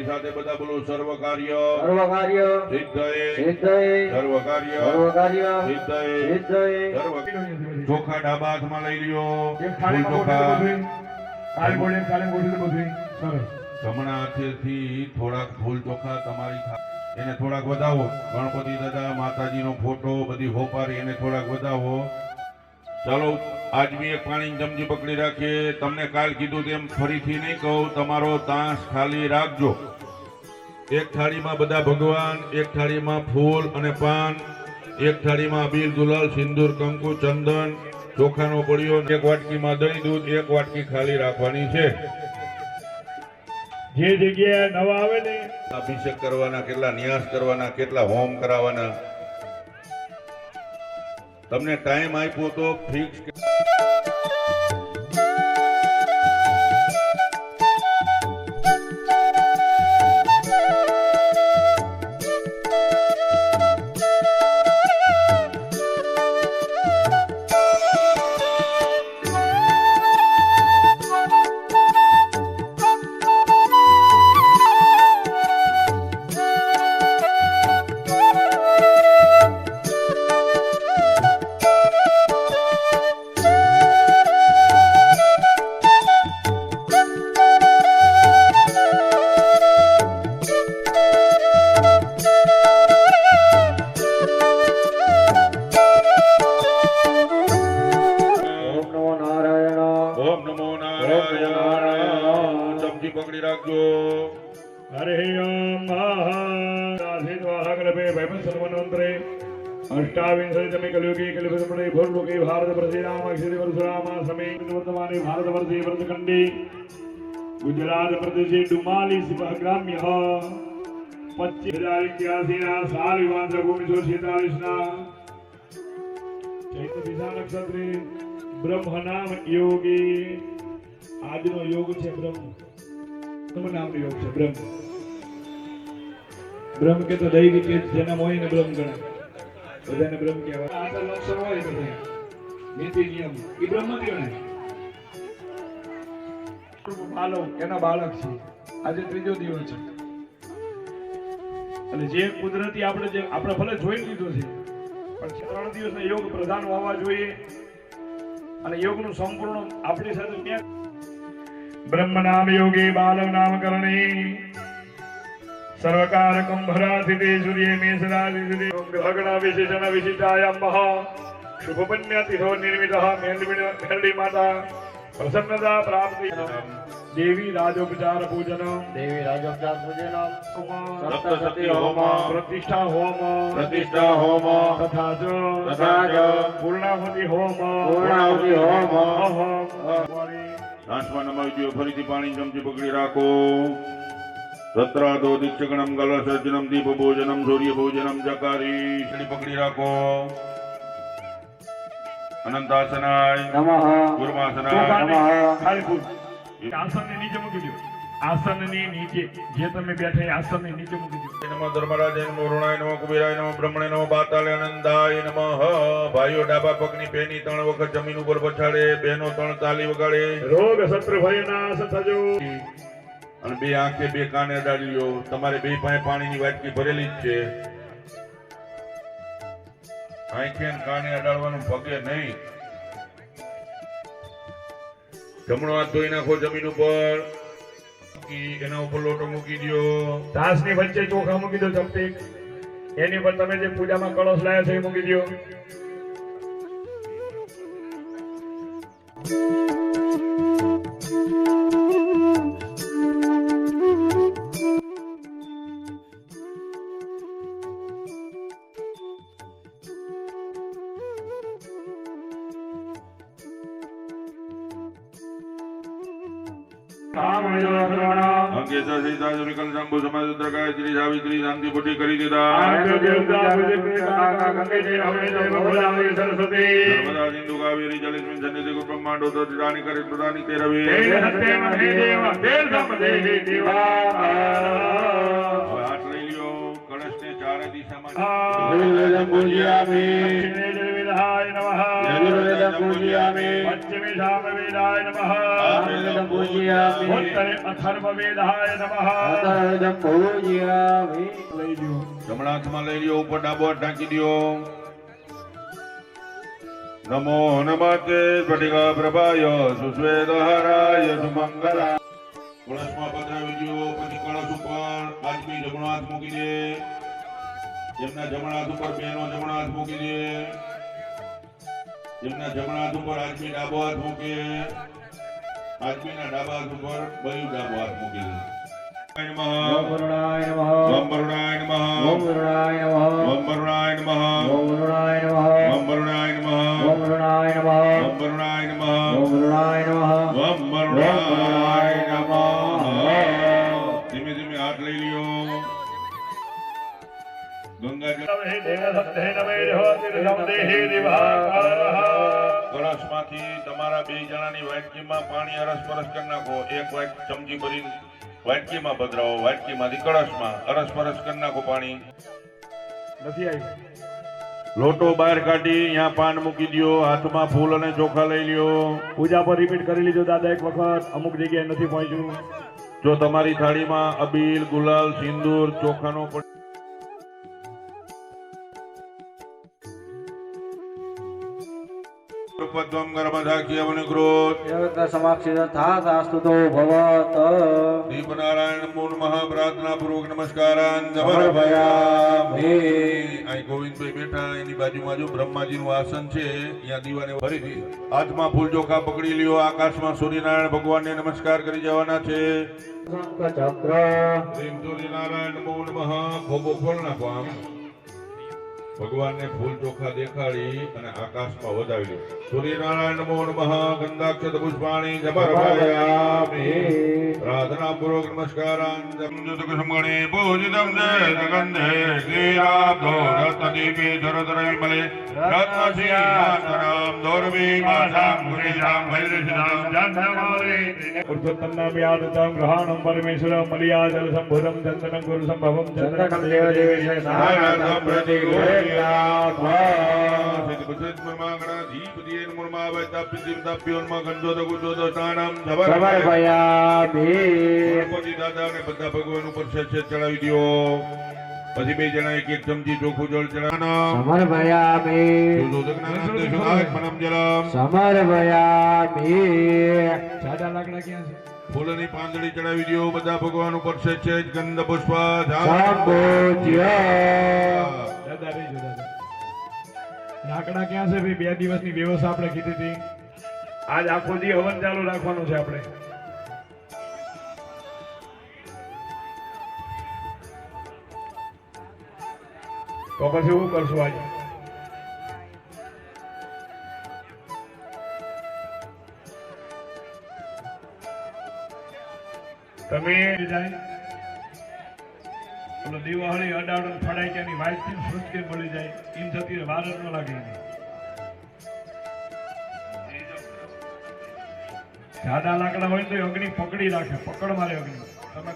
મારી સાથે બધા બોલો સર્વ કાર્ય સિદ્ધયે સર્વ કાર્ય સિદ્ધયે સર્વ ચોખા ડાબા હાથમાં લઈ લ્યો ફૂલ ચોખા જમણા હાથેથી થોડાક ફૂલ ચોખા તમારી એને થોડાક વધાવો ગણપતિ દાદા માતાજીનો ફોટો બધી હોપારી એને થોડાક વધાવો ચાલો આજ બી એક પાણી ચમચી પકડી રાખીએ તમને કાલ કીધું તેમ ફરીથી નહીં કહું તમારો તાંસ ખાલી રાખજો એક થાળીમાં બધા ભગવાન એક થાળીમાં ફૂલ અને પાન એક થાળીમાં અબીલ ગુલાલ સિંદૂર કંકુ ચંદન ચોખાનો પડિયો એક વાટકીમાં દહીં દૂધ એક વાટકી ખાલી રાખવાની છે જે જગ્યાએ નવા આવે ને અભિષેક કરવાના કેટલા ન્યાસ કરવાના કેટલા હોમ કરાવવાના તમને ટાઈમ આપ્યો તો ફિક્સ પકડી રાખજો હરે ઓમ મહાગણપે ભૈમસર્વનંત્રે અષ્ટાવિંશતિતમે કલયુગે કલિયુગે ભૂર્લોકે ભારત વર્ષે રામાક્ષરે પરશુરામ સમે વર્તમાને ભારત વર્ષે વ્રતખંડે ગુજરાત પ્રદેશે 44 ગ્રામ્ય 25081 ના સાલ વિવાંશ 1946 ના ચૈત્ર દિશા નક્ષત્રે બ્રહ્મ નામ યોગી આજનો યોગ છે બ્રહ્મ નામનો યોગ છે બ્રહ્મ બ્રહ્મ કે તો દૈવી કે જન્મ હોય ને બ્રહ્મ ગણાય બધાને બ્રહ્મ કહેવાય આ તો લક્ષણ હોય બધા નીતિ નિયમ એ બ્રહ્મ ગણાય બાળક એના બાળક છે આજે ત્રીજો દિવસ છે અને જે કુદરતી આપણે ભલે જોઈ લીધો છે પણ 3 દિવસના યોગ પ્રધાન હોવા જોઈએ અને યોગનું સંપૂર્ણ આપણી સાથે ક્યાં ब्रह्म नाम योगे बालव नाम करणे सर्वकार कुंभराधिते सूर्य मेषराधिते भगणा विशेषण विशिष्टायां महा शुभपुण्यतिथो निर्मितः मेलडी माता प्रसन्नता प्राप्ति देवी राजोपचार पूजन सप्तशती होम प्रतिष्ठा होम तथा च पूर्णाहुति होम આઠમા નમાવી ફરીથી પાણી ચમચી પકડી રાખો સત્રાદો દીક્ષગણમ ગલસર્જનમ દીપ ભોજનમ સૂર્ય ભોજનમ જકારી પકડી રાખો અનંતાસનાય નમઃ ગુરુમાસનાય નમઃ આસનની નીચે મૂકી દો આસનની નીચે જે તમે બેઠા આસનની નીચે મૂકી દો નમઃ ધર્મરાજાય નમઃ વરુણાય નમઃ કુબેરાય નમઃ બ્રહ્મણે નમઃ પાતાલે આનંદાય નમઃ ભાઈઓ ડાબા પગની પેની 3 વખત જમીન ઉપર પછાડે બહેનો 3 તાલી વગાડે રોગ શત્રુ ભય નાશ થજો અને બે આંખે બે કાને અડાડી લ્યો તમારે બે પાસે પાણીની વાટકી ભરેલી જ છે આંખે અને કાને અડાડવાનું પગે નહીં જમણો હાથ ધોઈ નાખો જમીન ઉપર એના ઉપર લોટો મૂકી દો તાસની વચ્ચે ચોખા મૂકી દો ચપટી એની પર તમે જે પૂજામાં કળશ લાયા છે એ મૂકી દો કરી દીધા સિંધુ કાવેરી જલેસ્મિન સન્નિધિ બ્રહ્માંડો દદાની કરે પ્રદાની તે રવિ હાથ લઈ લ્યો કળશને ચારે દિશામાં सामवेदं पूजयामि पश्चिमे सामवेदाय नमः सामवेदं पूजयामि उत्तरे अथर्ववेदाय नमः अथर्ववेदं पूजयामि લઈ લ્યો જમણા હાથમાં લઈ લ્યો, ઉપર ડાબો હાથ ઢાંકી દ્યો. નમો નમસ્તે સ્ફટિકા પ્રભાય સુશ્વેતહારાય સુમંગલા. કળશમાં પધરાવી દ્યો, પછી કળશ ઉપર આજમી જમણો હાથ મૂકી દે. જેમના જમણા હાથ ઉપર બેનો જમણો હાથ મૂકી દે. જેમના જમણા હાથ ઉપર આજમી ડાબો હાથ મૂકે. આજમીના ડાબા હાથ ઉપર બયું ડાબો હાથ મૂકી દે. ओम वरुणाय नमः ઓમ વરુણાય નમઃ. ओम वरुणाय नमः ઓમ વરુણાય નમઃ. ओम वरुणाय नमः ઓમ વરુણાય નમઃ. ओम वरुणाय नमः ઓમ વરુણાય નમઃ. ओम वरुणाय नमः ઓમ વરુણાય નમઃ. ધીમે ધીમે હાથ લઈ લ્યો. ગંગાજળ હે દેવ સત્તે નમે દેવ દેહે દિવાકરઃ કળશમાંથી તમારા બે જણાની વાટકીમાં પાણી અરસપરસ કરી નાખો. એક વાટ ચમચી ભરીને વાટકીમાં પધરાવો. વાટકીમાંથી કળશમાં અરસપરસ કરી નાખો પાણી. નથી આવ્યું લોટો બહાર કાઢી અહીંયા પાન મૂકી દ્યો. હાથમાં ફૂલ અને ચોખા લઈ લ્યો. પૂજા પર રિપીટ કરી લીધો દાદા એક વખત અમુક જગ્યાએ નથી પહોંચ્યું જો તમારી થાળીમાં અબીલ, ગુલાલ, સિંદૂર, ચોખાનો પદ્મમ ગર્ભધાખ્યવન ક્રોધ देवता समाक्षित था सास्तुतो भवत દીપનારાયણ મૂળ મહાપ્રાર્થના પૂર્વક નમસ્કારાન સમર્પયામિ અહીં ગોવિંદભાઈ બેઠા, એની બાજુમાં જો બ્રહ્માજીનું આસન છે, અહીંયા દીવાને ફરીથી હાથમાં ફૂલ ચોખા પકડી લ્યો. આકાશમાં સૂર્યનારાયણ ભગવાનને નમસ્કાર કરી જવાના છે. शंख चक्र શ્રી સૂર્યનારાયણ નમો નમઃ. ભોગો ખોલ નાખો. આમ ભગવાનને ફૂલ ચોખા દેખાડી અને આકાશમાં વધાવી લો. સૂર્યનારાયણ નમો નમઃ. ગંધાક્ષત પુષ્પાણી સમર્પયામિ. પ્રાર્થના પૂર્વક નમસ્કારાન સમગણે પૂજિતમ જગંધે શ્રીરાબ્ધો રત્નદીપે ધરધર વિમલે રત્નસિંહાસનમ દૌર્વી માસામ મુનિજામ વૈદશનામ જન્મમારે પુરુષોત્તમ નામ યાદતમ ગ્રહણમ પરમેશ્વરમ મલિયાજલ સંભુરમ ચંદનમ ગુરુ સંભવમ चंद्रकम देव देवेश નારાયણ પ્રતિ समर्पयामि બધા ભગવાન ઉપર છે ચડાવી દો. પછી બે જણા એક એક ચમચી ચોખ્ખું જળ ચડાવવાના. समर्पयामि समर्पयामि સાદા લાકડા ક્યાં છે ફૂલની પાંદડી ચડાવી દો. બધા ભગવાન ઉપર છે ગંધ પુષ્પ संपूज्य દાદા રહી જો દાદા લાકડા ક્યાં છે ભાઈ 2 દિવસની વ્યવસ્થા આપણે કીધી હતી. આજ આખો દી હવન ચાલુ રાખવાનું છે આપણે. તો પછી શું કરશું આજે તમે જાય ઓલો દિવાળી અડાડો ફડાઈ ક્યાંની વાઇટ થી સૃષ્ટિ મળી જાય એમ થતી વાર જ ન લાગે એને. જાડા લાકડા હોય તો એ અગ્નિ પકડી રાખે, પકડ મારે અગ્નિ. તમે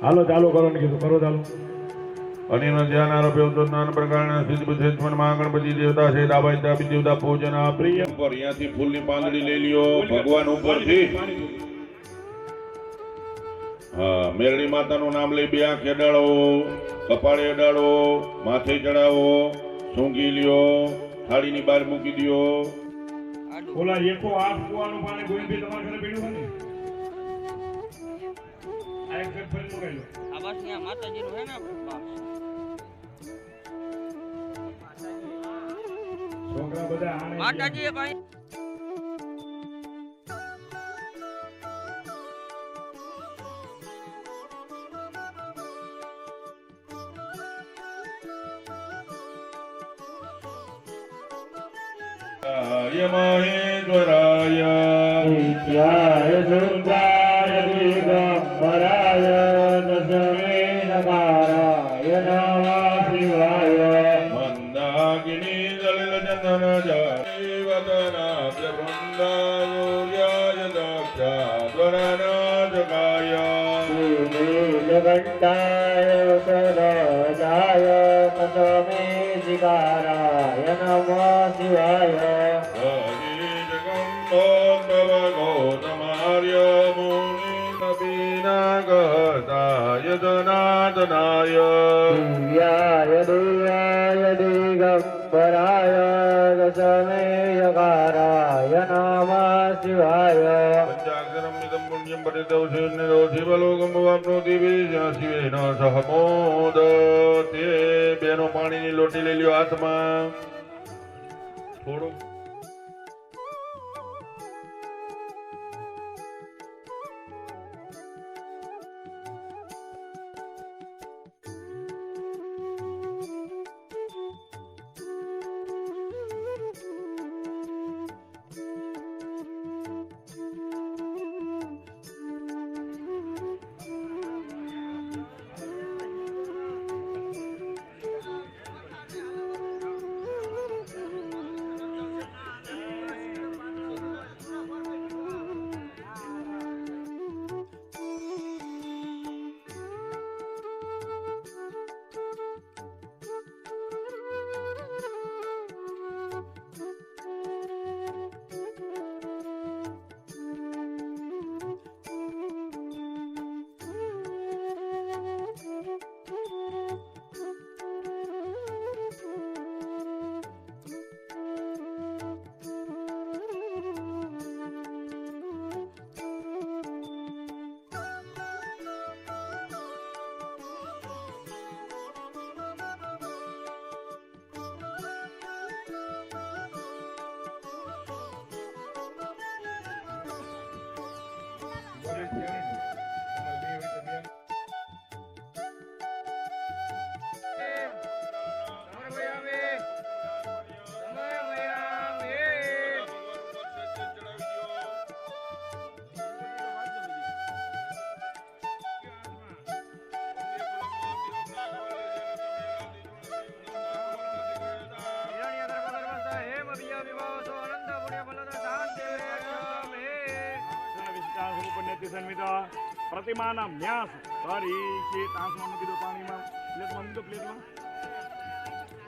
હાલો ચાલુ કરો ને કીધું કરો ચાલુ. અનિનો ધ્યાન આરોપે ઉદ્ધાન પ્રકારના સિદ્ધ બુદ્ધિસ્મન મહાગણપતિ દેવતા છે. દાબાઈ દાબી દેવતા પૂજન પ્રિય ઉપર અહીંયાથી ફૂલની પાંદડી લઈ લ્યો. ભગવાન ઉપરથી હા મેરડી માતાનું નામ લઈ બે આંખ અડાડો, કપાળે અડાડો, માથે ચડાવો, સૂંઘી લ્યો, થાળીની બહાર મૂકી દો. ઓલા એકો આઠ કુવાનું પાણી ગોવિંદભાઈ તમારા ઘરે પીડ્યું હોય ને આ એક ફેર ફરી મુકાઈ લો. આ બસ ત્યાં માતાજીનું હે ને બાપ. છોકરા બધા આણે માતાજીએ કઈ મહેશ્વરાય नित्याय सुंदराय दिगंबराय दशमे नकाराय નીલકંઠાય સરોજાય તસ્મે શિકારાય નમઃ શિવાય દિવ્યાય દેવાય દિગંબરાય દશમે યકારાય નમઃ શિવાય બેનો પાણીની લોટી લઈ લ્યો હાથમાં થોડું પ્રતિમાના ન્યાસ કરી છે તાંસમાં મૂકી દો પાણીમાં પ્લેટમાં મૂકી દો પ્લેટમાં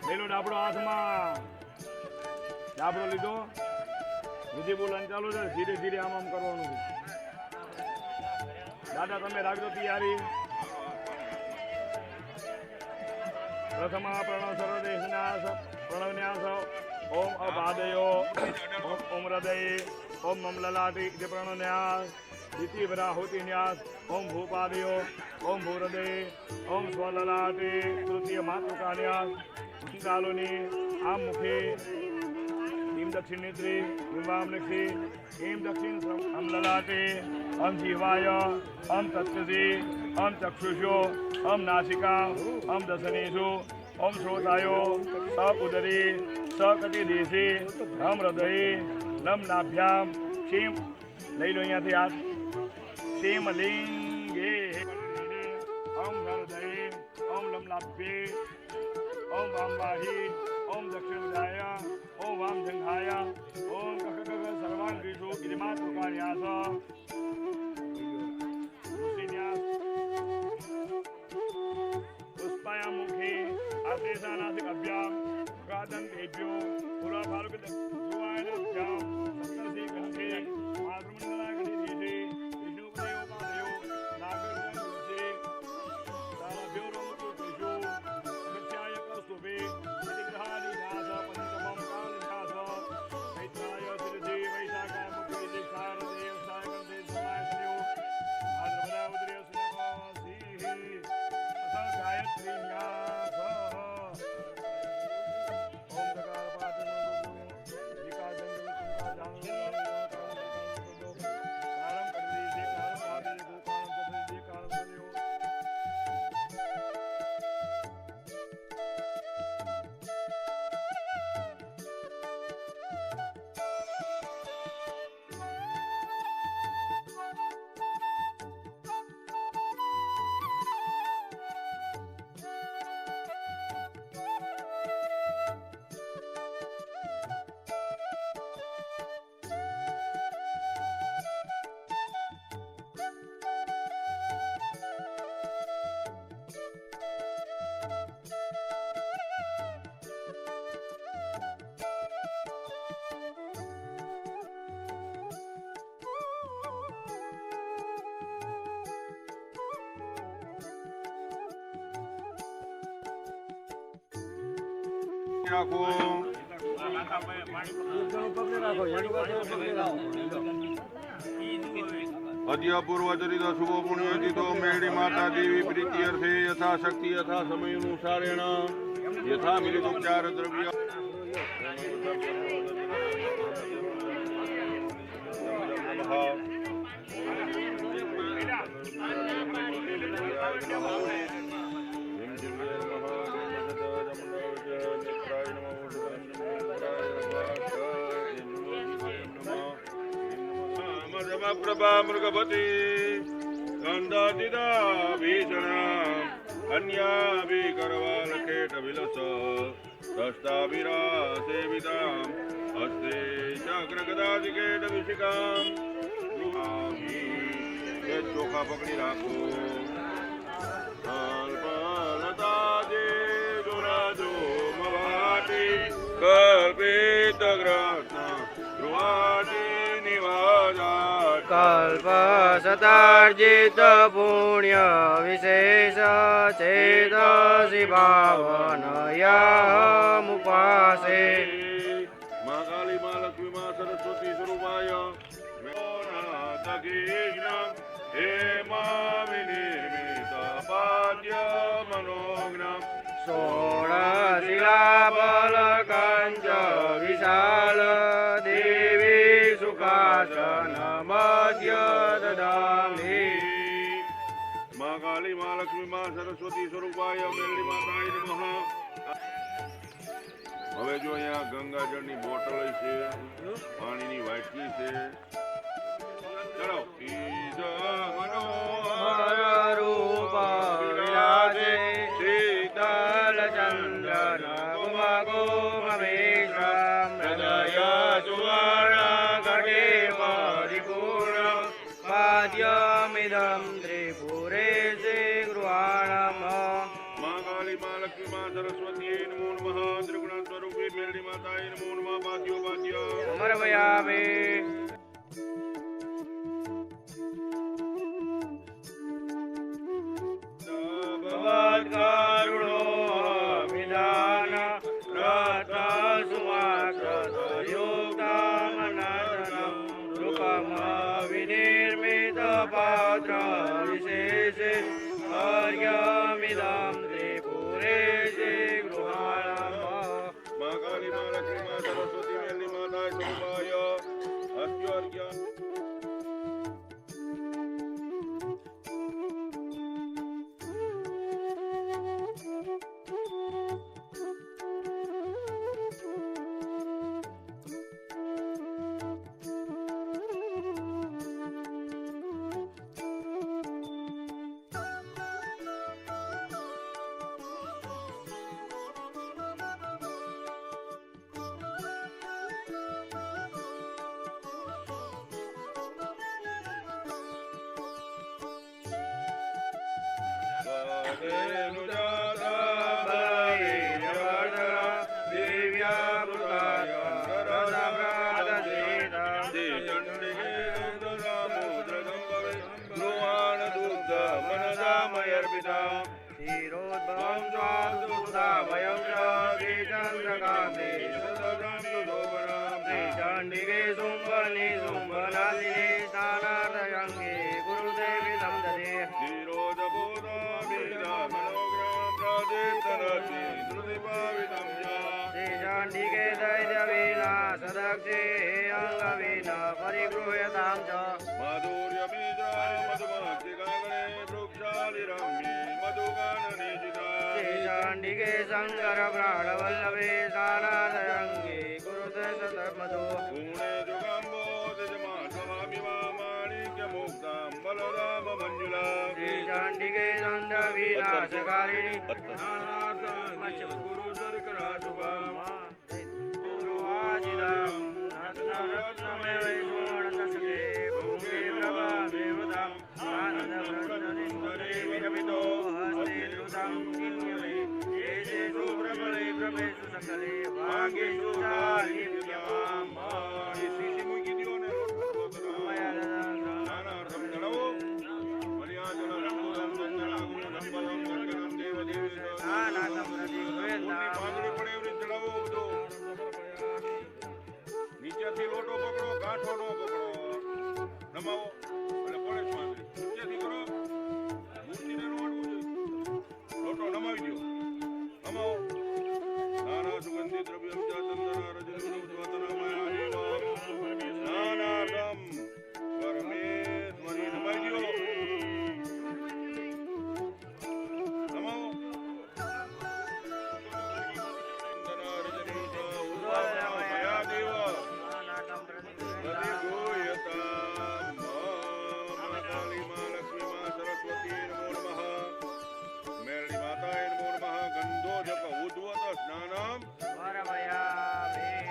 લઈ લો ડાબડો હાથમાં ડાબડો લીધો વિધિ બોલવાનું ચાલુ છે ધીરે ધીરે આમ આમ કરવાનું છે દાદા તમે રાખજો તૈયારી પ્રથમ પ્રણવ સર્વદેશનાશ પ્રણવ ન્યાસ ઓમ અપાદયો ઓમ હૃદય ઓમ મમ લલાટી ઇતિ પ્રણવ ન્યાસ द्वितीय ब्राहुति न्यास ओम भूपादयो ओम भूहृदय ओम स्वललाटे तृतीय मातृका न्यास कालोनी आम मुखे ईम दक्षिण नेत्रे वाम नक्षे ईम दक्षिण हम ललाटे ओम जीवाय ओम तत्सदे ओम चक्षुषो ओम नासिका ओम दशनेषु ओम श्रोतायो स उदरे स कटिदेशे ओम हृदय नम नाभ्याम क्षीम लई लो અહીંયાથી હાથ शीमलिंगे ओम हृदय ओम लमलाभ्ये ओम वामबाही ओम दक्षिणदाय ओम वाम जंघाय ओम ककक सर्वांगीषु गिरिमातृकान्यास पुष्पायां मुखे आश्लेषानासिकाभ्यां गादन्तेभ्यो पुराभारुकद्वायनाभ्यां सप्तर्षि कंठे आद्रमण्डलाय गणेशे રાખો. અદ્ય પૂર્વચરિત શુભ પુણ્યતિથો મેળી માતા દેવી પ્રીતિ અર્થે યથાશક્તિ યથા સમય અનુસારેણ યથા મિલિત ઉપચાર દ્રવ્ય પ્રભા મૃગપતિ કંદાતિદા ભીષણ અન્યાભી કરવાલ ખેટ વિલસ દસ્તાભિરા સેવિતામ હસ્તે ચક્ર ગદાધિ ખેટ વિશિકામ ચોખા પકડી રાખો. અલ્પલતાજે દુરાજો મવાટી કલ્પિત ગ્રસ્ત ધ્રુવાજી નિવાજા કલ્પ સતાર્જિત પુણ્ય વિશેષ ચેતસી ભાવન યમુપાસે. મા કાળી મા લક્ષ્મી મા સરસ્વતી સ્વરૂપાય હે મા વિનિર્મિત પાદ્ય મનોજ્ઞ ષોડશિલા બલ કંચ વિશાલ દેવી સુખાસન મધ્ય દદામિ. મા કાળી મા લક્ષ્મી મા સરસ્વતી સ્વરૂપાય મેલડી માતાય નમઃ. હવે જો અહીંયા ગંગાજળની બોટલ છે, પાણીની વાટકી છે. ચલો ઈજ મનોહર રૂપ વિરાજે શીતલ ચંદ્ર કુમકુમેશમ હૃદય સુવર્ણ ઘટે પરિપૂર્ણ પાદ્યમિદં ત્રિપુરે શ્રી ગૃહાણમ. મા કાળી મા લક્ષ્મી મા સરસ્વતી નમો નમઃ. ત્રિગુણ સ્વરૂપી મેલડી માતાય નમો નમઃ. પાદ્યો પાદ્ય સમર્પયામિ. ભગવત્કરુણો વિધાન રત્ન સુવાસયુક્તમનંતનમ રૂપમ વિનિર્મિત પાત્ર વિશેષે હર્યમિદં ત્રિપુરે શ્રી ગૃહાણમ. મા કાળી મા લક્ષ્મી મા સરસ્વતી મેલડી માતાય સ્વરૂપાય હસ્ત્યોર્ઘ્ય ક્ષીરોદ્ભવં સ્વાદુદામયં શ્રીચંદ્રકાન્તે શ્રીચંડિકે શુંભની શુંભનાશિને સ્નાનાર્થયંગે ગુરુદેવી દંદતે. શ્રીચંડિકે દૈત્યવિનાશદક્ષે અંગવિન પરિગૃહ્યતાં ચ. શ્રીચંડિકે શંકર પ્રાણવલ્લભે સ્નાનાર્થયંગે ગુરુતે સતમધો. શ્રીચંડિકે દંડ વિનાશકારિણી ગુરુ શર્કરા શુભમ. રત્નમેવ સુવર્ણતસ્કે ભૂમિ પ્રભાવેવતામ આનંદવ્રતનિંદરે વિરમિતો હસ્તે ધૃતં કિન્યમે એતે સુપ્રબલે પ્રભેષુ સકલે ભાગ્યેષુ ચારિ વિદ્યમામ. નમાવો એટલે પડે જ માંગણી ઊંચેથી કરો મૂર્તિને ન અડવું જોઈએ લોટો નમાવી દો નમાવો નાના સુગંધિત દ્રવ્ય ચંદના રજની ઉદ્વાતના માયા દેવા નાનાર્થમ પરમેશ્વરી નમાવી દો નમાવો ચંદના રજની ઉદ્વાતના માયા દેવા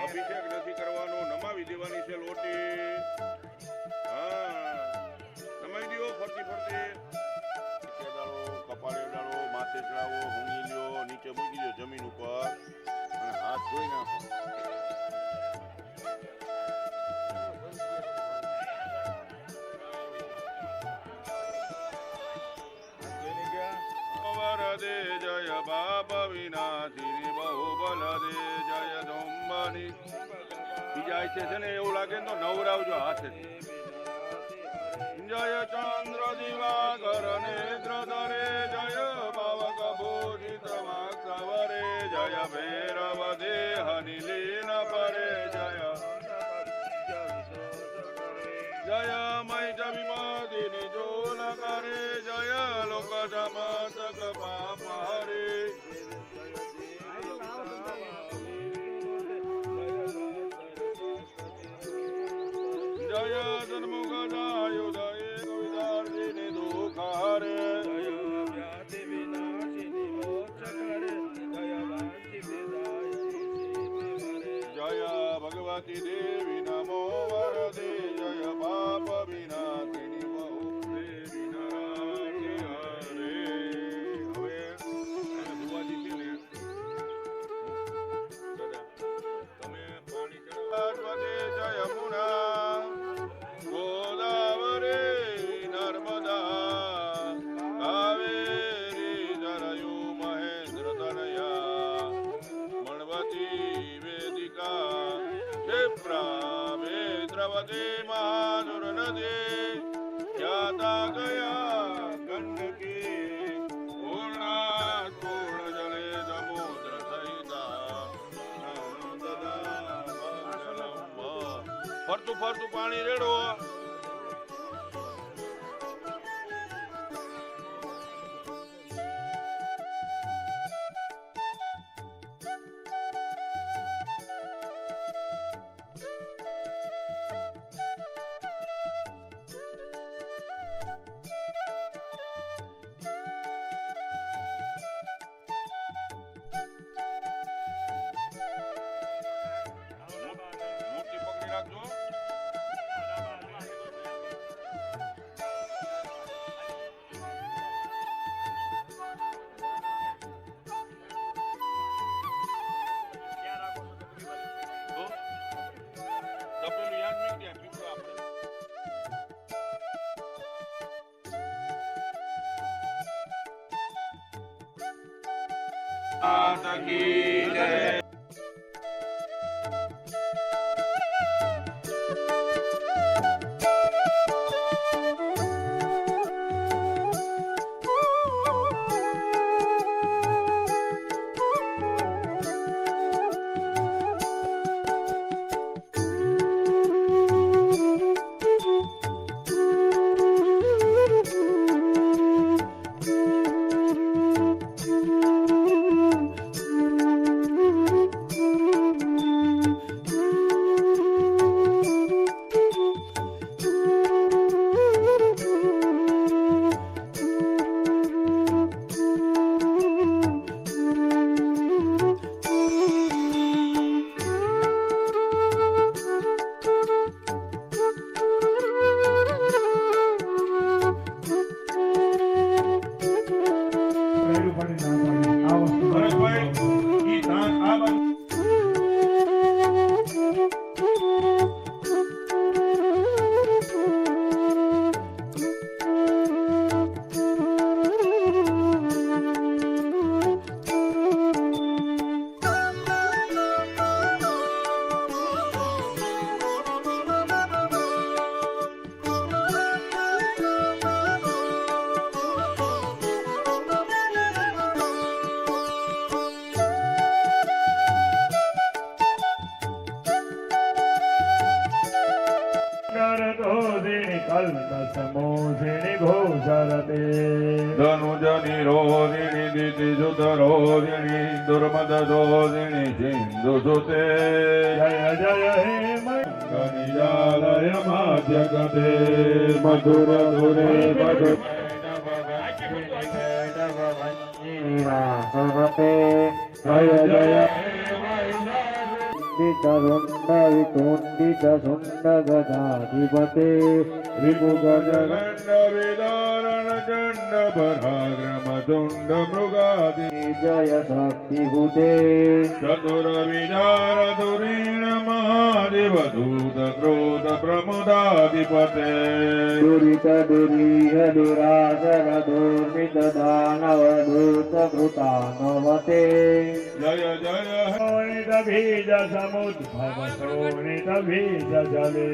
અભિષેક નથી કરવાનો નમાવી દેવાની છે લોટી નમાવી દો ફરતી ફરતી કપાળે ઉડાડો માથે ચડાવો ઊંઘી લ્યો નીચે મૂકી દો જમીન ઉપર અને હાથ ધોઈ નાખો વરદે જય બાપ વિનાશી બહુબલ દે જય ધોંબાની બીજા છે ને એવું લાગે તો નવરાવજો હાથે જય ચંદ્ર દિવાકર નેત્ર ધરે જય ભાવક ભૂષિત વાક્સવરે જય ભૈરવ દેહ નિલીન પરે જય જય મૈજ વિમોદિની જોલ કરે જય લોક સમતક પાપ હરે જય જન્મુખ દાયુધ કવિદાર્જિની દુઃખ હરે જય વ્યાધિ વિનાશિની મોક્ષ કરે જય જય ભગવતી દેવી નમો વરદે જય પાપ વિનાશિની બહુ દેવી નરાધિ હરે હવે ભુવાજી છે ને તમે પાણી ચડાવવા જય યમુના ગોદાવરી નર્મદા કાવેરી જરયુ મહેન્દ્ર તનયા મણવતી વેદિકા ક્ષિપ્રા વેદ્રવતી મહાનુર નદી ખ્યાતા ગયા ગંડકી પૂર્ણા પૂર્ણ જલે સમુદ્ર સહિતા ફરતું ફરતું પાણી રેડો મૂર્તિ પકડી રાખજો તપેલું યાદ નહીં ત્યાં પીપળો આપણે માતા કી જય દોષિણી કલ્પ સમોષિણી ઘોષરતે ધનુજની રોહિણી દિતિ સુત રોહિણી દુર્મદ દોષિણી સિંધુ સુતે જય જય હે ગનિજાલય માધ્ય ગતે મધુર ધુરે મધુર જય જય વિતુંડિત સુંડ ગદાધિપતે વિભુગજ ગંડ વિદારણ ચંડ ભરાગ્રમ તુંડ મૃગાદિ જય શક્તિભૂતે ચતુર વિચાર ધુરીણ મહાદેવ દૂત ક્રોધ પ્રમુદાધિપતે દુરિત દુરીહ દુરાસર દુર્મિત દાનવ દૂત કૃતાનવતે જય જય શોણિત બીજ સમુદ્ભવ શોણિત બીજ જલે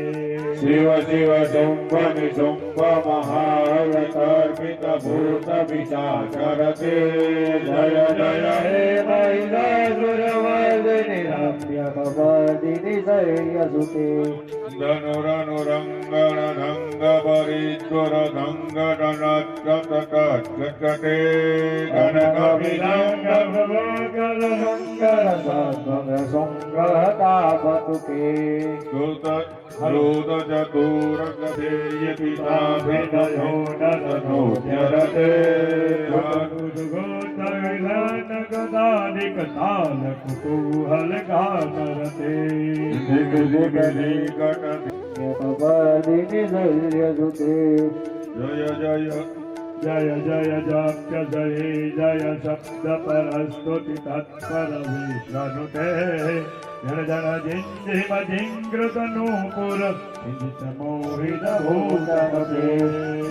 શિવ શિવ શુંભ નિશુંભ મહાવતર્પિત ભૂત વિશાચરતે જય જય હે મહિષાસુરવર્ધિની રમ્ય કબર્દિની શૈલ્યસુતે ધનુરનુરંગણ ધંગ પરિશ્વર ધંગ ડનટકટકટે ગણક વિલંગ ક્રોધ ચતુર ગધેય પિતા ભેદયો નરતે ગદાનિક તાલ કુતૂહલ ગાનરતે જય જય જય જય જાપ્ય જય જય શબ્દ પરસ્તુતિ તત્પર વિશ્વનુતે જન જન જિંજીમ જિંગૃત નૂપુર વિજિત મોહિત ભૂતપતે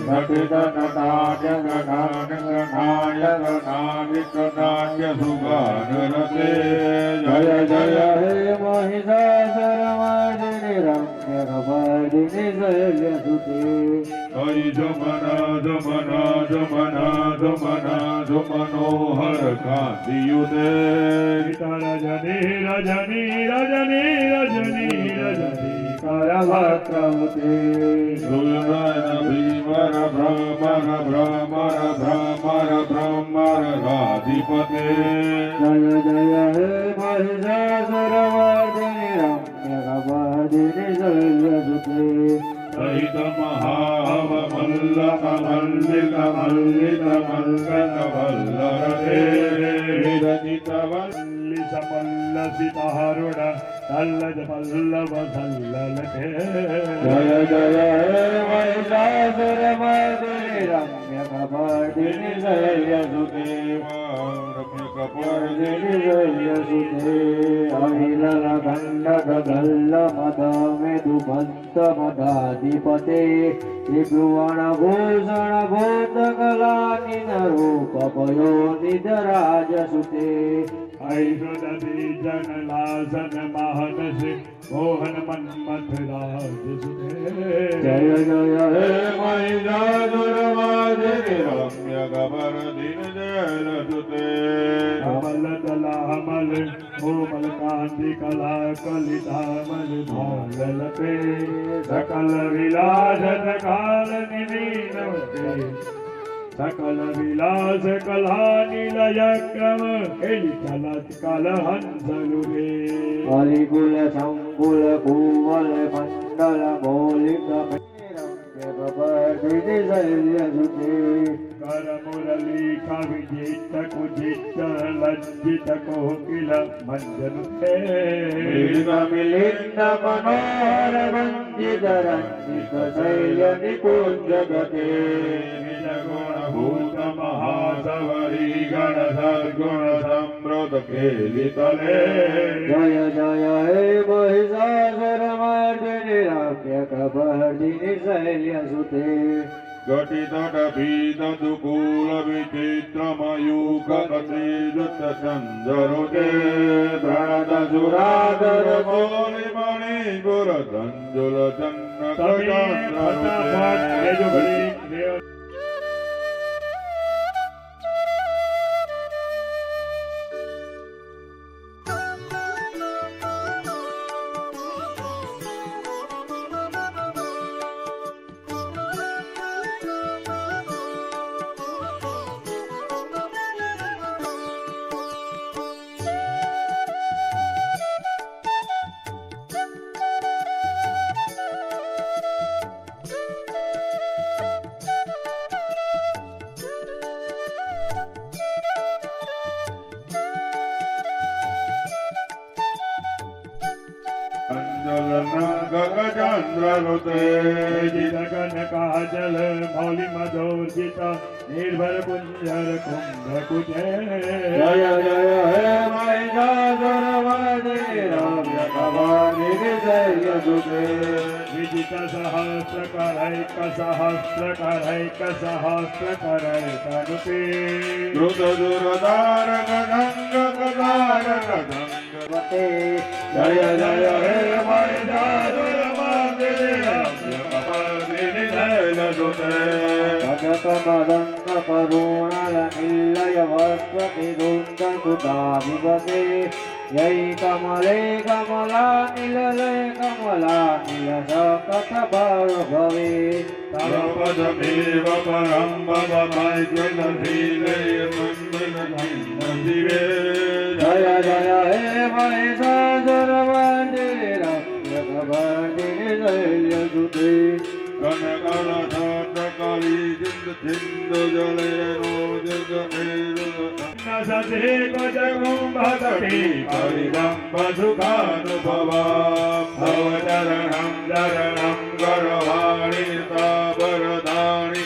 નટિત નટાય ગણાય ગણાવિક નાટ્ય સુગાન રતે જય જય હે મહિષાસુરમર્દિની રમ્ય કબર્દિની શૈલ્યસુતે હરિ જમના જમના જમના જમના જમનોહર કાંતિયુતે રજની રજની રજની રજની રજની કરવક્રમુતે સુલન ભીમર ભ્રમર ભ્રમર ભ્રમર ભ્રમર રાધિપતે જય જય હે મહિષાસુરમર્દિની રમ્ય કબર્દિની શૈલ્યસુતે સહિત મહાવ મલ્લક મલ્લિક મલ્લિક મલ્લિક વલ્લરતે વિરચિત વલ્લી સમલ્લસિતહરુણ તલ્લજ પલ્લવ સલ્લલતે જય જય હે મહિષાસુરમર્દિની રમ્ય કબર્દિની શૈલ્યસુતે રમ્ય કપર્દિ શૈલ્યસુતે અહિલલ ગંડક ગલ્લ મદ મેદુ બંત મદાધિપતે ત્રિભુવન ભૂષણ ભૂત કલાનિન રૂપ પયો નિધરાજસુતે ઐશ્વરી જન લાસન મહનસે મોહન મન્મથ રાજ સુતે જય જય હે મહિષાસુરમર્દિની રમ્ય કપર્દિન જય સુતે અમલ તલામલ કોમલ કાંતિ કલા કલિતામલ ભાલલતે સકલ વિલાસ કાલ નિધિનવતે સકલ વિલાસ કલા નિલય ક્રમ ખેલી ચલત કલ હંસલુરે હરિકુલ સંકુલ કુવલ મંડળ મૌલિક રમ્ય કબર્દિની શૈલ્યસુતે કર મુરલી કવિજિત કુજિત લજ્જિત કોકિલ મંજન મિલિંદ મિલિંદ મનોહર વંદિત રંજિત શૈલ્ય નિકુંજ ગતે ગુણ ભૂત મહાસવરી ગણ સદગુણ સમૃદ્ધ ખેલિતલે જય જય હે મહિષાસુરમર્દિની રમ્ય કબર્દિની શૈલ્યસુતે ઘટિત ભીત દુકુલ વિચિત્રમયુગ કતિજુત ચંદ્રુતે પ્રણત સુરાગર મોલિ મણિ ગુર ધંજુલ ચન્ન તમે ફટાફટ લેજો ઘડી गगचन्द्रनुते गगन काजल मौलि मधोर्जित निर्भर कुंजर कुंभकुटे जय जय हे महिषासुरमर्दिनि रम्य भवानि जय सुते विजित सहस्र करैक सहस्र करैक सहस्र करैक रूपे द्रुत दुरदारक दंग कदारक दंगवते जय जय हे महिषासुरमर्दिनि रम्य भवानि जय सुते भगत मदंग करुणल निलय वस्वति दुंद सुताभिवते यై कमले कमला निलले कमला निल सकत भवे तवपदमेव परं भवमैत्यनधीले मन्दनदिवे जय जय हे महिषासुरमर्दिनि रम्य भवानि जय सुते कनकलधातकली जिन्द जलेनो सते गजकुम्भकटी परिदम्ब सुखानुभवाम् तव चरणं चरणं गरवाणि तावरदाणि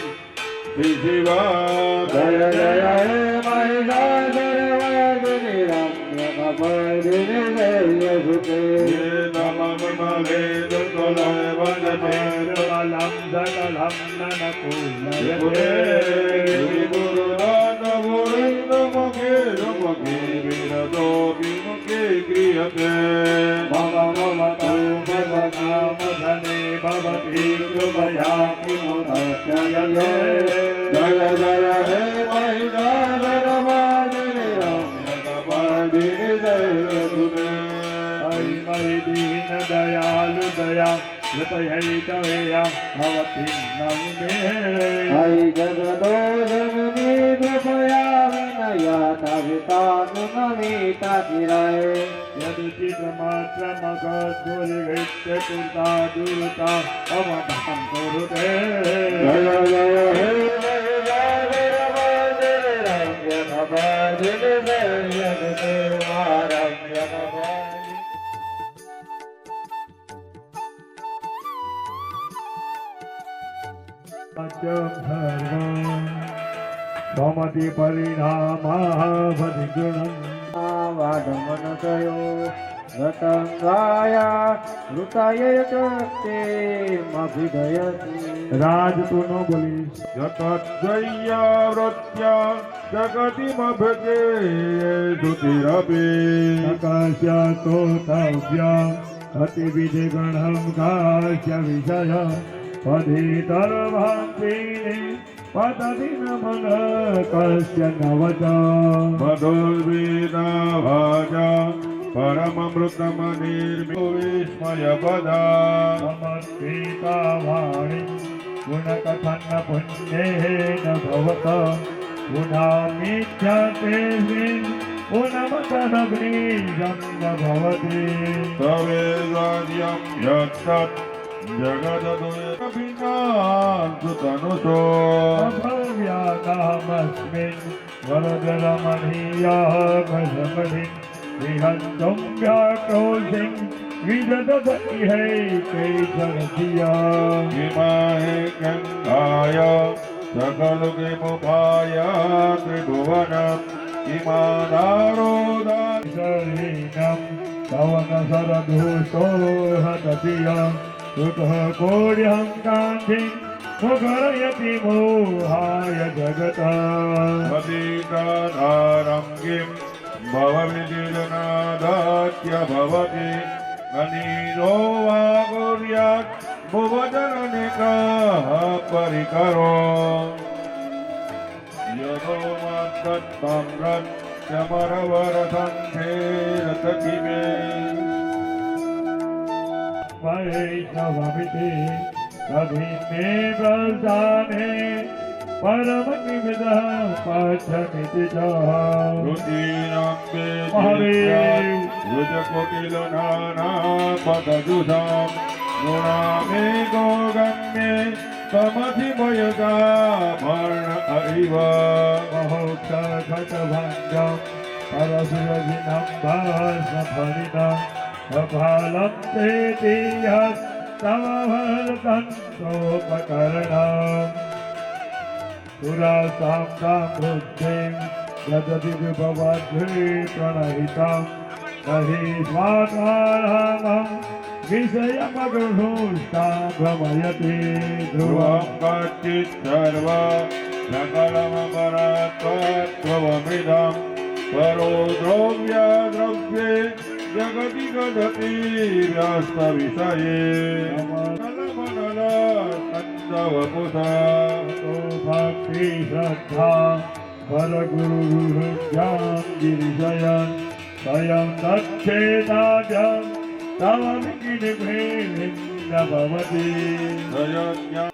शिशिवा जय जय हे महिषासुरमर्दिनि रम्य भवानि जय सुते नममले दुर्गलय वदते बलं सकलं ननकुलयते गुरुदान मुरिन्द मुखे रुमुखे विरदो विमुखे गृहते मम मम तौ मम नाम धने भवति कृपया किमुदच्यते जय जय हे महिषासुरमर्दिनि रम्य भवानि जय सुते हरि महि दीन दयालु दया कृपयैतवेया भवति नमे हरि जगदो जननी कृपया विनया तवितानुनमिता चिराय यदुचितमात्रमगद्गुरुवित्य कुर्ता दुर्ता अवधां कुरुते जय जय हे महिषासुरमर्दिनि रम्य भवानि जय सुते रम्य भवानि समति परिणामः भदिगुणम् वादमनसयो रतंगाया ऋताय चक्ते मभिदयति राज तू नो बोलीस जगद्वय्या वृत्या जगतिमभजे सुतिरपि आकाश्य तोतव्य अतिविधि गणं काश्य विषय पधितर्भान्तिनि पतति न मन कस्य नवच मधुर्वीणा भाजा परममृतमनिर्मितो विस्मयपदा समर्पिता वाणी गुणकथन पुण्येन भवत गुणामीच्छतेऽस्मिन् गुणमतनग्निजं न भवति तवेदार्यं यत्तत् जगदुयभिन्नान्तनुषो अभव्यानामस्मिन् वरदरमणीयः भजमणिन् विहन्तं व्याक्रोशिं विदधतीहैकैकरधिया इमाहे गङ्गाय सकलुकिमुपाय त्रिभुवनम् इमानारोदान् शरीरं तव न सरदूषो हततियं सुतः कोड्यं कान्तिं मुखरयति मोहाय जगतः पतिताधारं किं भवविदिरनादात्य भवति ननीनो वा कुर्यात् भुवजननिकाः परिकरो यतो मद्दत्तम्रत्यमरवरसन्धेरतकिमे वैष्णवमिति कभिन्ने प्रस्थाने परमनिविदः पाठमिति च रुचीनां महादेव रुजकोटिलनानापदजुषां गुणामेको गम्ये समधिमयता वर्ण इव महोक्षखटभङ्गं परशुरजिनं भास्मफलिनं अफलप्ते तमहर्तन्तोपकरणम् सुरासां बुद्धिं ददति विभवद्भि प्रणहितं नहि स्वात्मानहं विषयमगृहूष्टां भ्रमयति ध्रुवम् ध्रुवं कच्चित् सर्व सकलमपरत्वमिदं परो द्रव्ये जगति गदति व्यस्तविषये नलमनलस्कन्दवपुषा तो भक्ति श्रद्धा परगुरुहृद्यां गिरिशयन् स्वयं दक्षेणाजं तव विकिनिभेन्न भवति प्रयज्ञा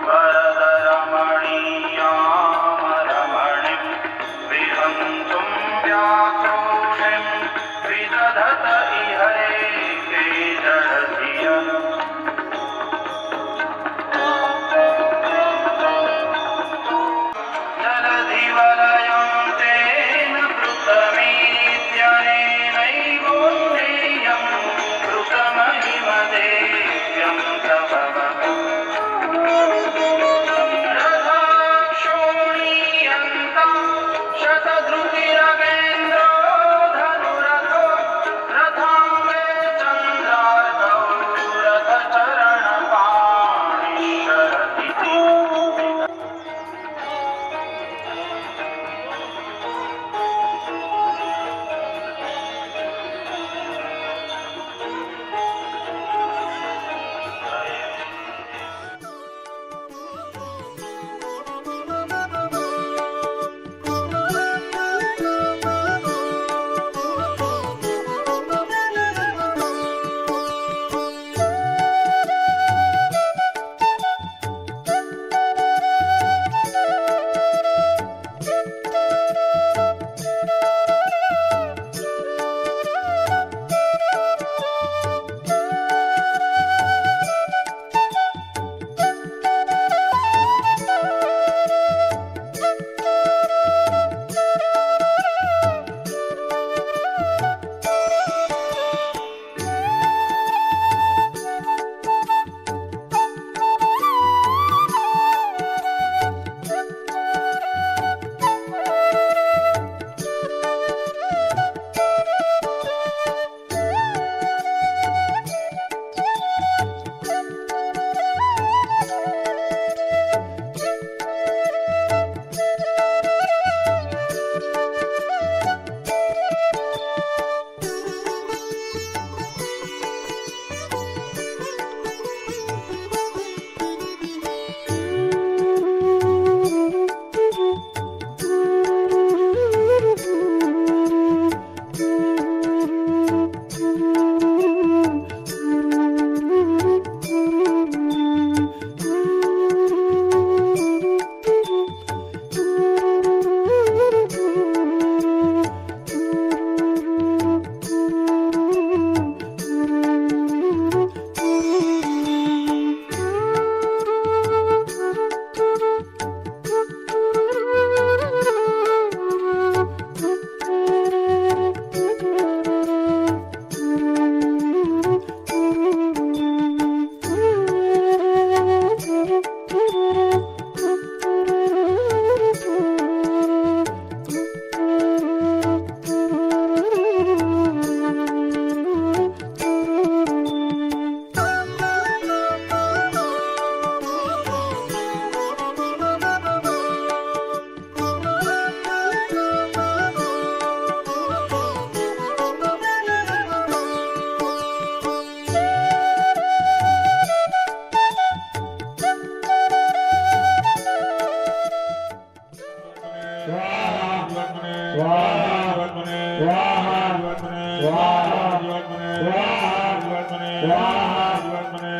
वरद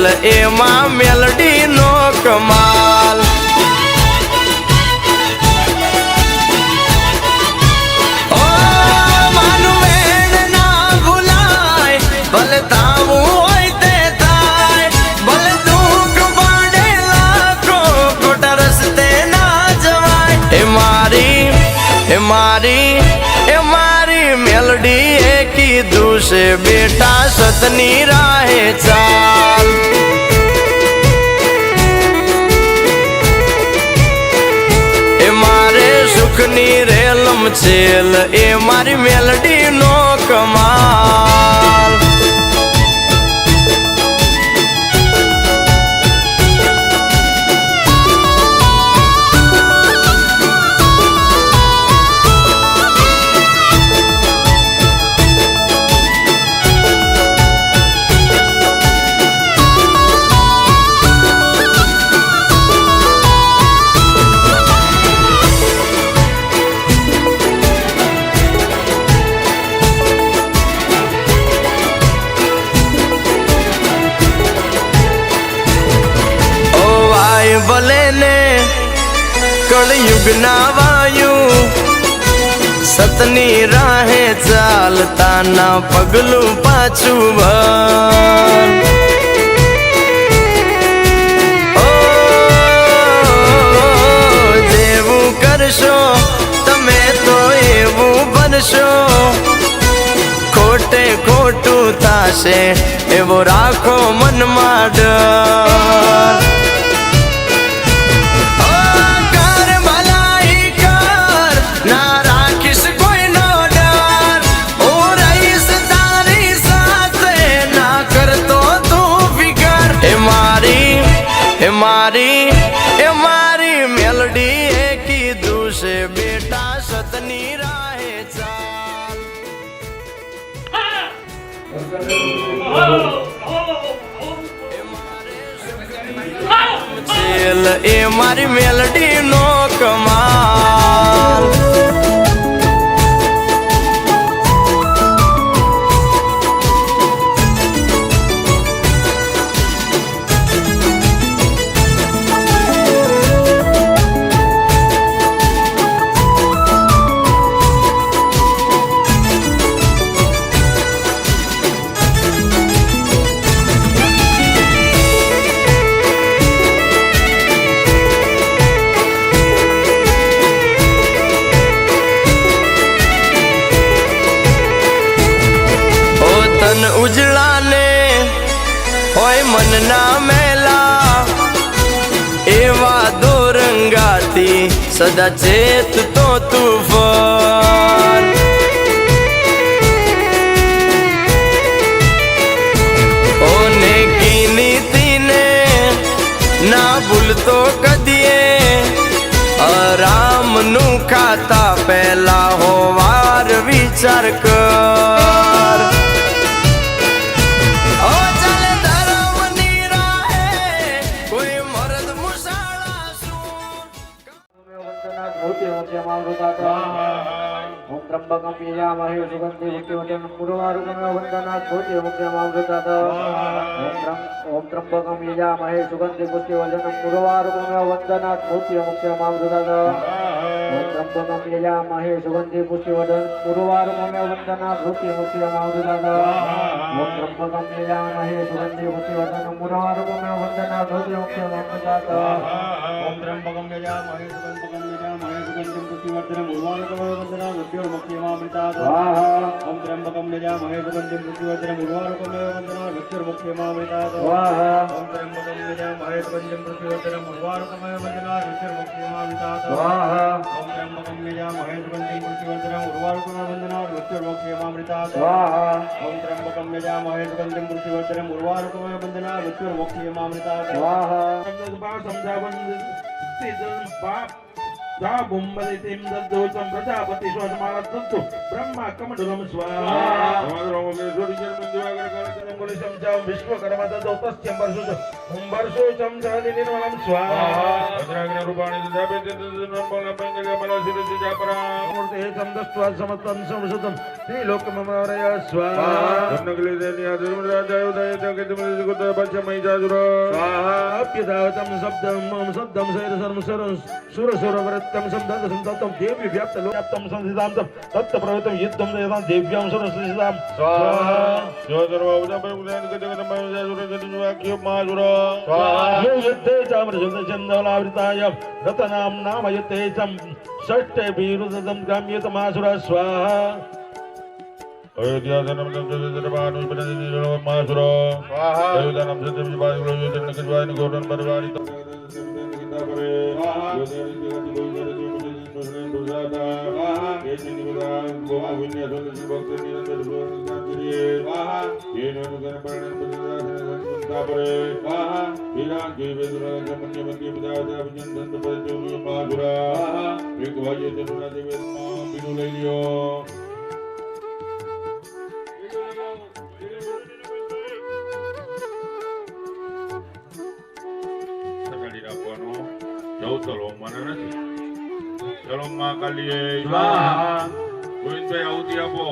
છેલ એમાં મેલડી નો કમાલ. ઓ માનું વેણ ના ભૂલાય, ભલે તાવું હોય તે થાય, ભલે દુઃખ પડે લાખો, ખોટા રસ્તે ના જવાય. એ મારી મેલડી એ કીધું છે બેટા સતની રાહે ચાલ. એ મારે સુખની રેલમ છેલ એ મારી મેલડી નો કમાલ. ભલે ને કળયુગ ના વાયુ, સતની રાહે ચાલતા ના પગલું પાછું ભર. ઓ જેવું કરશો તમે તો એવું બનશો, ખોટે ખોટું થાશે એવો રાખો મનમાં ડર. મારી મેલડી એ કીધું છે બેટા સતની રાહે ચાલ. એ મારી મેલડી નો કમાલ. ઉજળા ને હોય મન ના મેલા, એવા દોરંગાથી સદા ચેત તો તુફાન. ઓ નેકી નીતિને ના ભૂલતો કદીએ, આરામ નું ખાતા પહેલા હોવાર વિચાર કર. ओम त्र्यंबकं यजामहे सुगन्धिं पुष्टिवर्धनं उर्वारुकमिव बन्धनात् भूतिमुक्तिमृतात्. ओम त्र्यंबकं यजामहे सुगन्धिं पुष्टिवर्धनं उर्वारुकमिव बन्धनात् भूतिमुक्तिमृतात्. ओम त्र्यंबकं यजामहे सुगन्धिं पुष्टिवर्धनं उर्वारुकमिव बन्धनात् भूतिमुक्तिमृतात्. ओम त्र्यंबकं यजामहे सुगन्धिं पुष्टिवर्धनं उर्वारुकमिव बन्धनात् भूतिमुक्तिमृतात्. ओम त्र्यंबकं यजामहे सुगन्धिं पुष्टिवर्धनं उर्वारुकमिव बन्धनात् मृत्युर्मुक्तिमामृतात्. ओम त्र्यंबकं यजामहे सुगन्धिं पुष्टिवर्धनं उर्वारुकमिव बन्धनात् मृत्युर्मुक्तिमामृतात्. ओम त्र्यंबकं यजामहे सुगन्धिं पुष्टिवर्धनं उर्वारुकमिव बन्धनात् मृत्युर्मुक्तिमामृतात्. ओम त्र्यंबकं यजामहे सुगन्धिं पुष्टिवर्धनं उर्वारुकमिव बन्धनात् मृत्युर्मुक्तिमामृतात्. ओम त्र्यंबकं यजामहे सुगन्धिं पुष्टिवर्धनं उर्वारुकमिव बन्धनात् मृत्युर्मुक्तिमामृतात्. प्रजापति स्वसमानस्तु ब्रह्मा कमंडलम स्वाहा विश्वकर्मा कुंभर्षो चमचादिनिर्मलं स्वाहा भद्राग्नि रूपाणि ददापि तद्नम्बलं मंगलमलसिरसि जापरा मूर्ते समदष्ट्वा समस्तं संसुतं त्रिलोकममरय स्वाहा कर्णकलिदेनियादिमराजायुधय जगतिमदिगुत पश्यमयिजाजुर स्वाहा अप्यदावतं शब्दं मम शब्दं शैरसर्म सरं सुरसुरवृत्तं शब्दं संततं देवी व्याप्तं संसितां तत्प्रवृत्तं युद्धं देवां देव्यां सुरसितां स्वाहा जो सर्वोपदपरिगुणादिगतमयजाजुर जनिवाक्यमाजुर स्वाहा यो युद्धे चामृतचन्दलावृताय रतनां नाम युद्धे चं षष्ठे वीरुदं गाम्यतमासुर स्वाहा अयोध्याधनं तद्दर्भानुपदनिर्मासुर स्वाहा अयोध्यानं सत्यविवादिगुरुजनकज्वानि गौरन परिवारित ચલો મને નથી ચલો માં કાલીએ स्वाहा ગોવિંદભાઈ આહુતિ આપો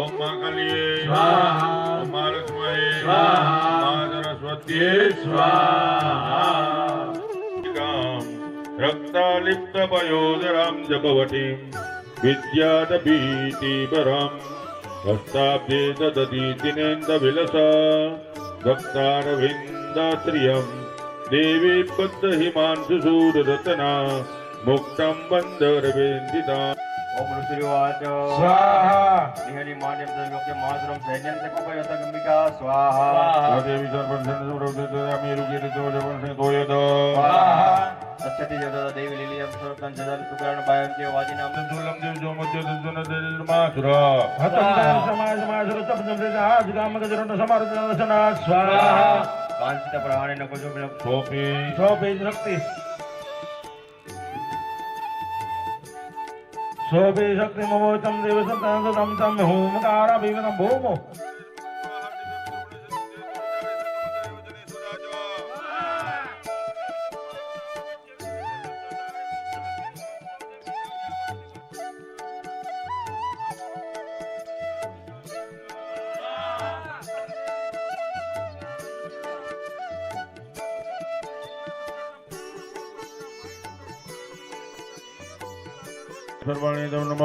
ઓમ માં કાલીએ स्वाहा ઓમ માં લક્ષ્મીએ स्वाहा માં સરસ્વતીએ स्वाहा રક્તાલિપ્ત પયોદરામ જપવટીમ વિદ્યાદભીતિપરામ હસ્તાબ્દે દદતી દિનેન્દ વિલસ ભક્તારવિંદાશ્રિયમ દેવી બદ્ધ હિમાંશુ સૂરરત્ના મુક્તમ બંદરવેન્દિતા ओम ऋषिवाच स्वाहा निहरि मान्यं तद्लोके मातरं सैन्यं च कुपयत गम्बिका स्वाहा દેવી સર્વંસન સુરવૃદ્ધયામિ રુગીરિતો જવંસે તોયદ स्वाहा तच्छति जगदा देवी लीलियं सर्वतं जदल तुकरण बायन्त्य वादिनां દુલમ દેવ જો મધ્ય દર્શન દેર્માસુર हतं समाजमासुर तपनं प्रजाज गामगजरन समर्दनसना स्वाहा कांचित प्रहाणे न कुजो बिलम સોપી शोभे शक्ति शोभे शक्ति ममोचम देव संतान तम तम होमकारा विवनं भूमो સર્વાણી દેવ નમઃ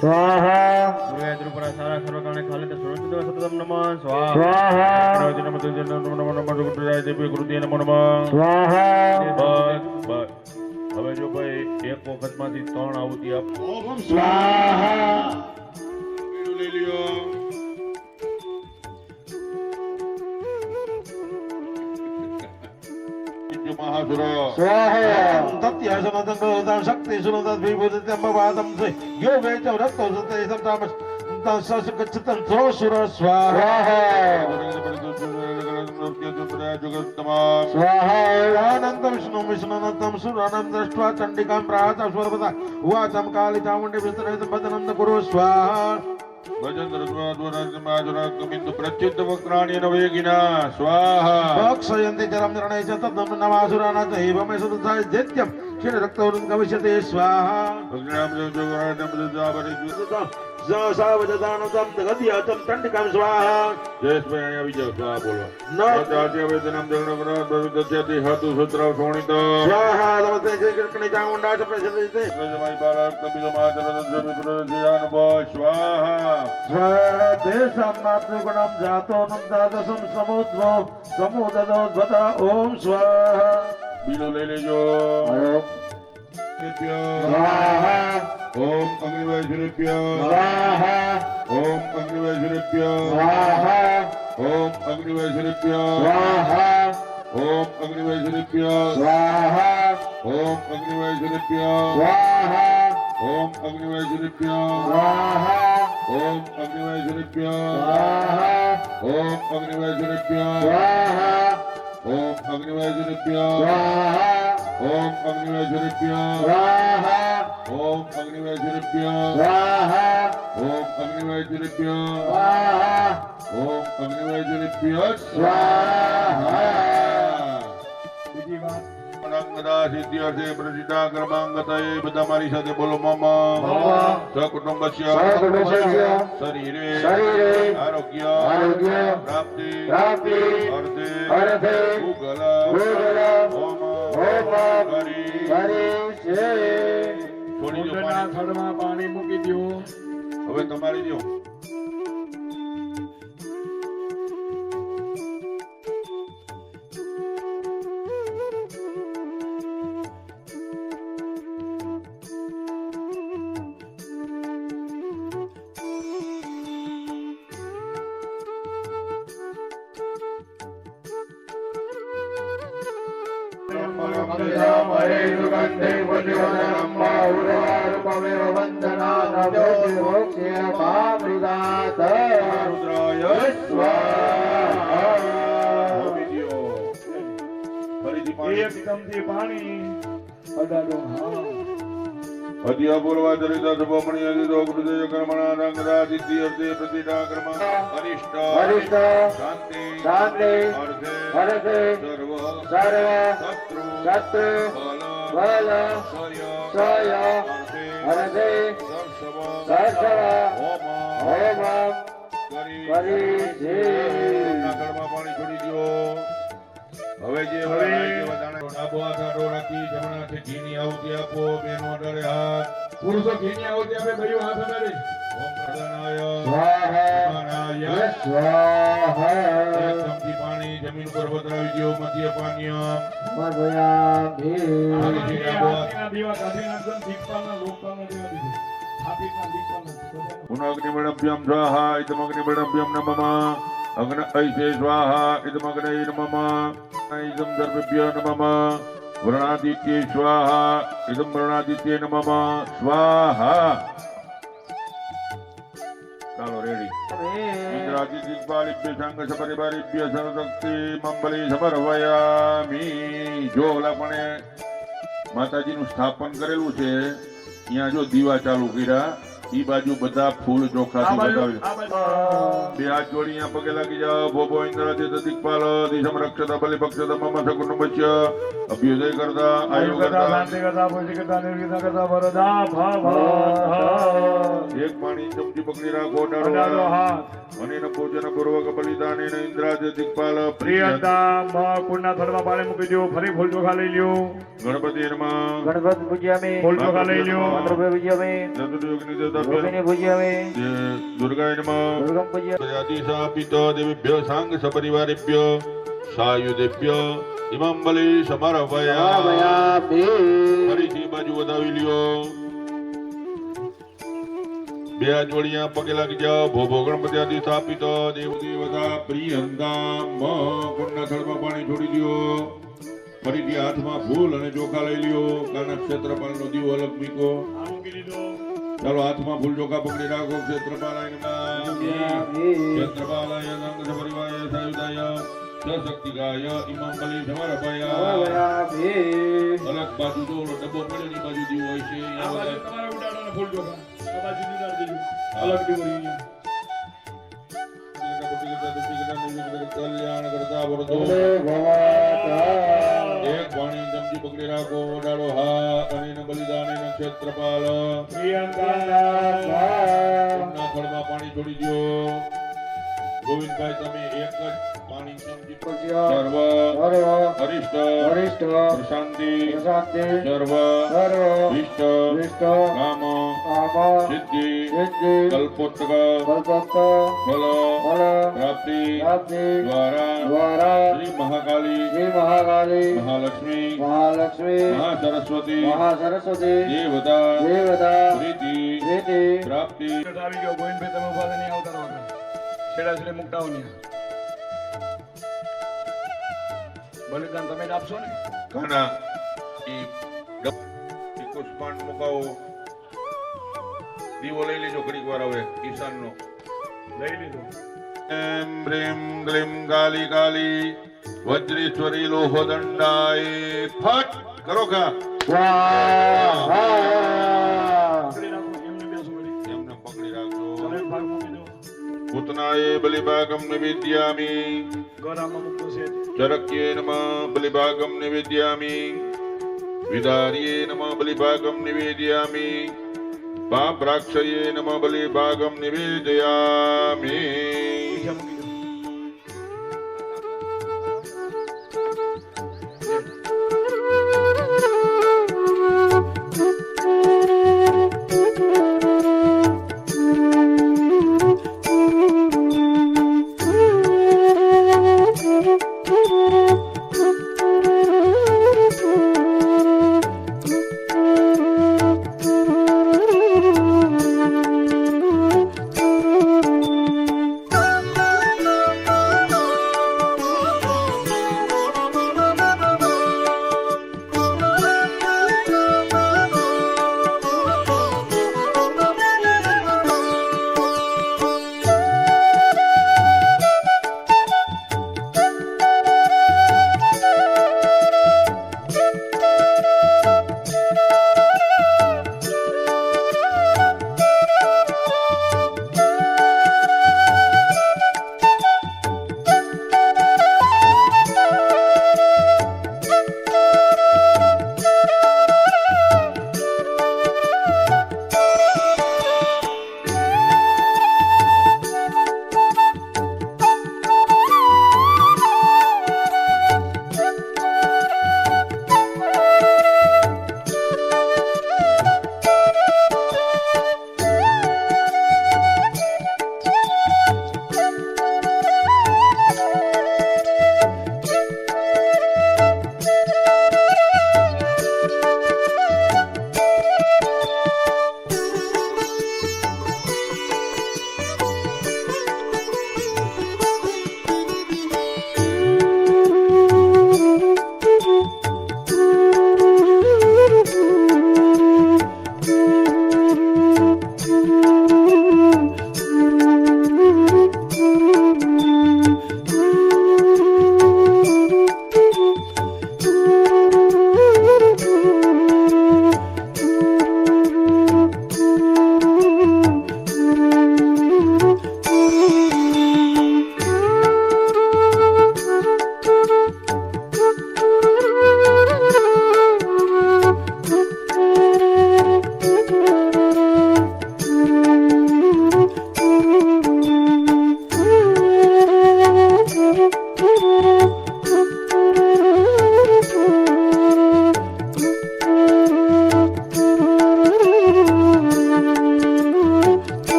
स्वाहा सूर्य द्रुपरा सारा सर्वकाणे खालित सुरक्षित सततम नमः स्वाहा स्वाहा નમઃ નમઃ નમઃ ગુરુદેવ દેવી ગુરુદેવ નમઃ નમઃ स्वाहा બસ હવે જો ભાઈ એક વખતમાંથી 3 આહુતિ આપ ओम स्वाहा લઈ લ્યો મહાસુર स्वाहा तत्यासनतं शक्ति सुनतं विभूतितं भवादं से यो वेचं रक्तो सते संताम ससगच्छतं सोसुर स्वाहा स्वाहा आनन्दं विष्णु विष्णुनन्दं सुरानं दृष्ट्वा चण्डिकां प्रातः स्वरपदा उवाचं काली चामुण्डी विस्तरयतं वदनं कुरु स्वाहा ભજન પ્રચ્યુત વક્રાણી નવેગિના સ્વાહા भक्षयन्ति जलं निर्णय च तद् नमासुराणा च एवमे सुदसाय दैत्यं क्षीणरक्तवरुं गविष्यते स्वाहा सावधानं तगद्यातं तण्डिकां स्वाहा જયેશભાઈ આવી જાઓ સ્વાહા બોલો ન આવેદનમ જગણ ભવિષ્યતિ હતુ સૂત્ર શોણિત स्वाहा नमस्ते श्री कृष्ण चामुण्डा च प्रसिद्धते રજમાઈ બાળક કપિલ માતર જન સ્વાહા स्वाहा तेषां मातृगुणं जातोनं द्वादशं समुद्रो समुददोद्भता ॐ स्वाहा બીજો લઈ લેજો स्वाहा ઓમ અગ્નિવૈશ્વર્ય स्वाहा ઓમ અગ્નિવૈશ્વર્ય स्वाहा ઓમ અગ્નિવૈશ્વર્ય स्वाहा ઓમ અગ્નિવૈશ્વર્ય स्वाहा ઓમ અગ્નિવૈશ્વર્ય स्वाहा ઓમ અગ્નિવૈશ્વર્ય स्वाहा ઓમ અગ્નિવૈશ્વર્ય स्वाहा ઓમ અગ્નિવૈશ્વર્ય स्वाहा ઓમ અગ્નિવૈશ્વર્ય स्वाहा ઓમ અગ્નિવૈશ્વર્ય स्वाहा ઓમ અગ્નિવૈશ્વર્ય स्वाहा ઓમ અગ્નિવૈશ્વર્ય स्वाहा ઓમ અગ્નિવૈશ્વર્ય स्वाहा ગદા સિદ્ધિ અર્થે પ્રસિદ્ધા કર્માંગતય બધા મારી સાથે બોલો મમ સકુટુંબસ્ય શરીરે આરોગ્ય પ્રાપ્તિ અર્થે ગુગલ હોમ કરી છોડી દો ઊંટના પાણી. થડમાં પાણી મૂકી દો. હવે તમારી દો રુદ્રાય હોમી દો. ફરીથી પાણી. એક ચમચી પાણી અડાડો. હા. અધ્યા પૂર્વા ચરિતા શુભમણી અધિતો કૃતય કર્મણા રંગદા સિદ્ધિ અર્થે પ્રતિષ્ઠા કર્મ અરિષ્ટ શાંતિ અર્થે સર્વ શત્રુ બલ ક્ષય અર્થે સર્ષવ હોમ કરી ઘરમાં પાણી છોડી દો. હવે જે ડાબો હાથ આડો રાખી જમણા હાથે ઘીની આહુતિ આપો. બેનો અડાડે હાથ. પુરુષો ઘીની આહુતિ આપે, ભાઈઓ હાથ અડાડે. ઓમ પ્રધાનાય સ્વાહાય એક ચમચી પાણી જમીન ઉપર પધરાવી દો. મધ્ય પાનીય હાથીના દીવા કાઢી નાખજો ને દીપપાના લોકપાના દીવા દીધો. હાથીના દીપપાના. પુનઃગ્નિમણભ્યમ સ્વાહા ઇદમગ્નિમણભ્યમ નમઃ અગ્ન ઐસે સ્વાહા ઇદમગ્નૈ નમઃ ઇદમ સર્વેભ્ય નમઃ વૃણાદિત્ય સ્વાહા ઇદમ વૃણાદિત્ય નમઃ સ્વાહા. ચાલો રેડી. ઇન્દ્રાદિ દિગ્પાલિભ્ય સંઘ સપરિવારિભ્ય સર્વશક્તિ મંગલી સમર્પયામિ. જો ઓલા પણ માતાજીનું સ્થાપન કરેલું છે ત્યાં જો દીવા ચાલુ કર્યા ઈ બાજુ બધા ફૂલ ચોખાથી બતાવી બે હાથ જોડી અહીંયા પગે લાગી જાઓ. ભોભો ઇન્દ્રાદિત દિક્પાલ દિશમ રક્ષતા બલિ પક્ષતા મમ સકુટુંબસ્ય અભ્યુદય કરતા આયુ કરતા શાંતિ કરતા, પુષ્ટિ કરતા, નિર્વિઘ્ન કરતા, વરદા ભવ. એક પાણી ચમચી પકડી રાખો. અડાડો અડાડો હાથ. અને પૂજન પૂર્વક બલિદાન ઇન્દ્રાદિત દિક્પાલ પ્રિયતા કુંડના થડમાં પાણી મૂકી દો. ફરી ફૂલ ચોખા લઈ લ્યો. ગણપતિ નમઃ ગણપત પૂજ્યામે ફૂલ ચોખા લઈ લ્યો. મંત્રભે પૂજ્યામે ચતુર્યુગની દેવતા રોહિણી પૂજ્યામે દુર્ગાય નમઃ દુર્ગમ પૂજ્યામે પ્રજાતિશાપિતો દેવીભ્ય સાંગ સપરિવારેભ્ય સાયુધેભ્ય ઇમં બલિ સમર્પયામિ. ફરીથી બાજુ વધાવી લ્યો. બે હાથ જોડિયા પગે લાગી જાઓ. ભોભો ગણપતિ આદિ સ્થાપિતો દેવ દેવતા પ્રિયંતા કુંડના થળમાં પાણી છોડી દો. ફરીથી હાથમાં ફૂલ અને ચોખા લઈ લ્યો. કાના ક્ષેત્રપાલનો દીવો અલગ મૂકો. આ મૂકી દીધો. ચાલો હાથમાં ફૂલ ચોખા પકડી રાખો. ક્ષેત્રપાલાય નમઃ ક્ષેત્રપાલાય સંઘ સપરિવારાય સાયુધાય સશક્તિકાય ઇમં બલિ સમર્પયામિ. અલગ બાજુ જો ઓલો ડબ્બો પડ્યો ની બાજુ દીવો હોય છે. આ અહીંયા બાજુ બધા તમારે ઉડાડવાના ફૂલ ચોખા. આ બાજુ દીદાર દીધું. અલગ દીવો અહીંયા. કલ્યાણ કરતા વરદો. એક પાણી ચમચી પકડી રાખો. ઓડાડો હાથ અને બલિદાન ક્ષેત્રપાલ કુંડના થળમાં પાણી છોડી દો. ગોવિંદભાઈ તમે એક જ પાણી ચમચી સર્વ હરિષ્ટ પ્રશાંતિ સર્વ ઇષ્ટ કામ સિદ્ધિ કલ્પોત્તક ફલ પ્રાપ્તિ દ્વારા શ્રી મહાકાલી મહાલક્ષ્મી મહાસરસ્વતી દેવતા પ્રીતિ પ્રાપ્તિ. આવી ગયો. ગોવિંદભાઈ તમે ઉભા થઈને આવતા રહો. છેડા છેડે મુકતા હો નહીં. બલિદાન તમે જ આપશો ને. ઘણા ઈ પુષ્પાંડ મુકાવો. દીવો લઈ લેજો ઘડીક વાર. હવે ઈશાનનો લઈ લીધો. એમ બ્રીમ ગ્લીમ કાલી કાલી વજ્રેશ્વરી લોહદંડાય ફટ કરો કા. પકડી રાખો. એમને બેસો વળી. એમને પકડી રાખજો. તમે ભાગ મૂકી દો. પૂતનાય બલિભાગમ નિવેદ્યામિ ગરામાં મૂકતો છે. ચરક્યે નમઃ બલિભાગમ નિવેદ્યામિ विदार्ये नमः बलिभागं निवेदयामि पाप्राक्षये नमः बलिभागं निवेदयामि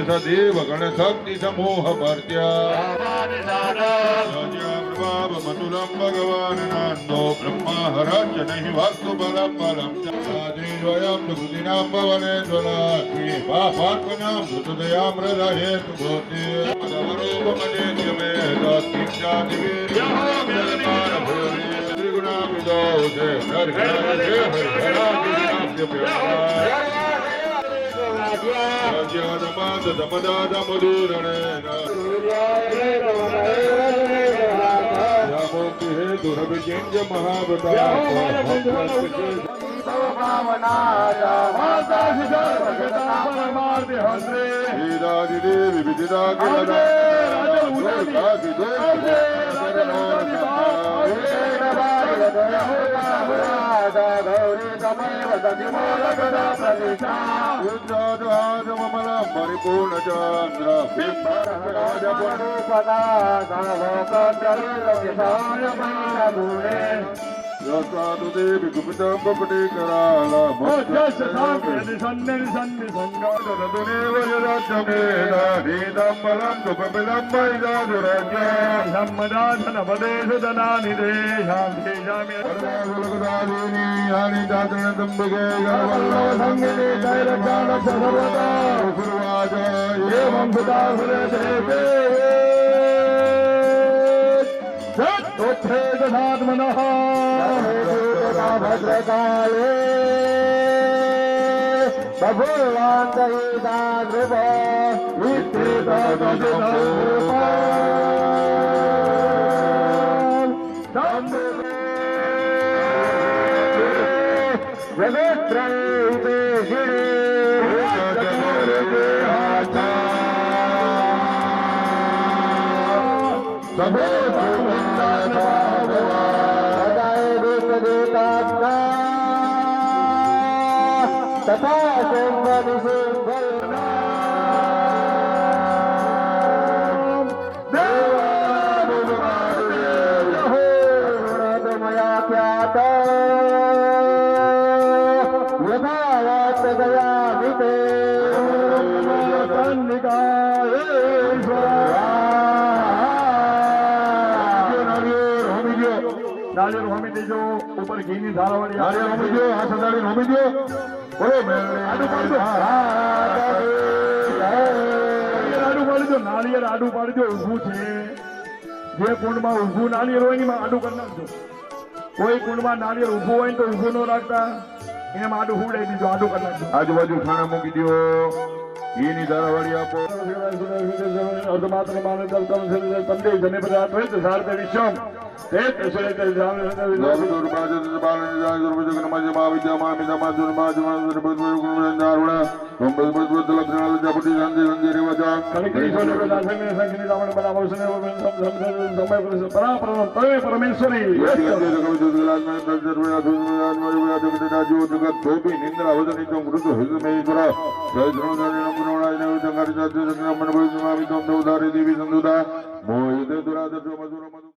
सदैव गण शक्ति समूह भर्त्या प्रभाव मधुरम भगवान नंदो ब्रह्मा हरच नहीं वास्तु बलम बलम स्वयं दुर्दिनां भवने ज्वलाति पापात्मनां मृतदयां हृदयेतु भवति अदवरोपमनेत्य मे त्रिगुणाविदो से दुर्भिजिंज महावता देवी विदिता परिपूर्ण चंद्र साधु देवी गुप्तम पकटे कराला मनः भद्रकाले भगवान दयिता ध्रुव तथा मया ख्यात यथावत् दयामिते નાળિયેર હોમી દેજો ઉપર ઘીની ધારાવાળી નાળિયેર હોમી દો હાથ સંધાડીને હોમી દો બોલો આડું પાડજો આડું પાડજો નાળિયેર આડું પાડજો ઊભું છે જે કુંડમાં ઊભું નાળિયેર હોય એમાં આડું કરી નાખજો કોઈ કુંડમાં નાળિયેર ઊભું હોય ને તો ઊભું ન રાખતા એમાં આડું હુડાઈ દીધું આડું કરી નાખજો આજુબાજુ ખાણા મૂકી દો ઘીની ધારાવાળી આપો અર્ધમાત્ર માનવ દલતમ તંદે જને પદાર્થ હોય તો સાર વિશ્વમ તે તેસરે તે જામ દેવી સંદુદા મોહિત દુરાદર્શો મધુર મધુ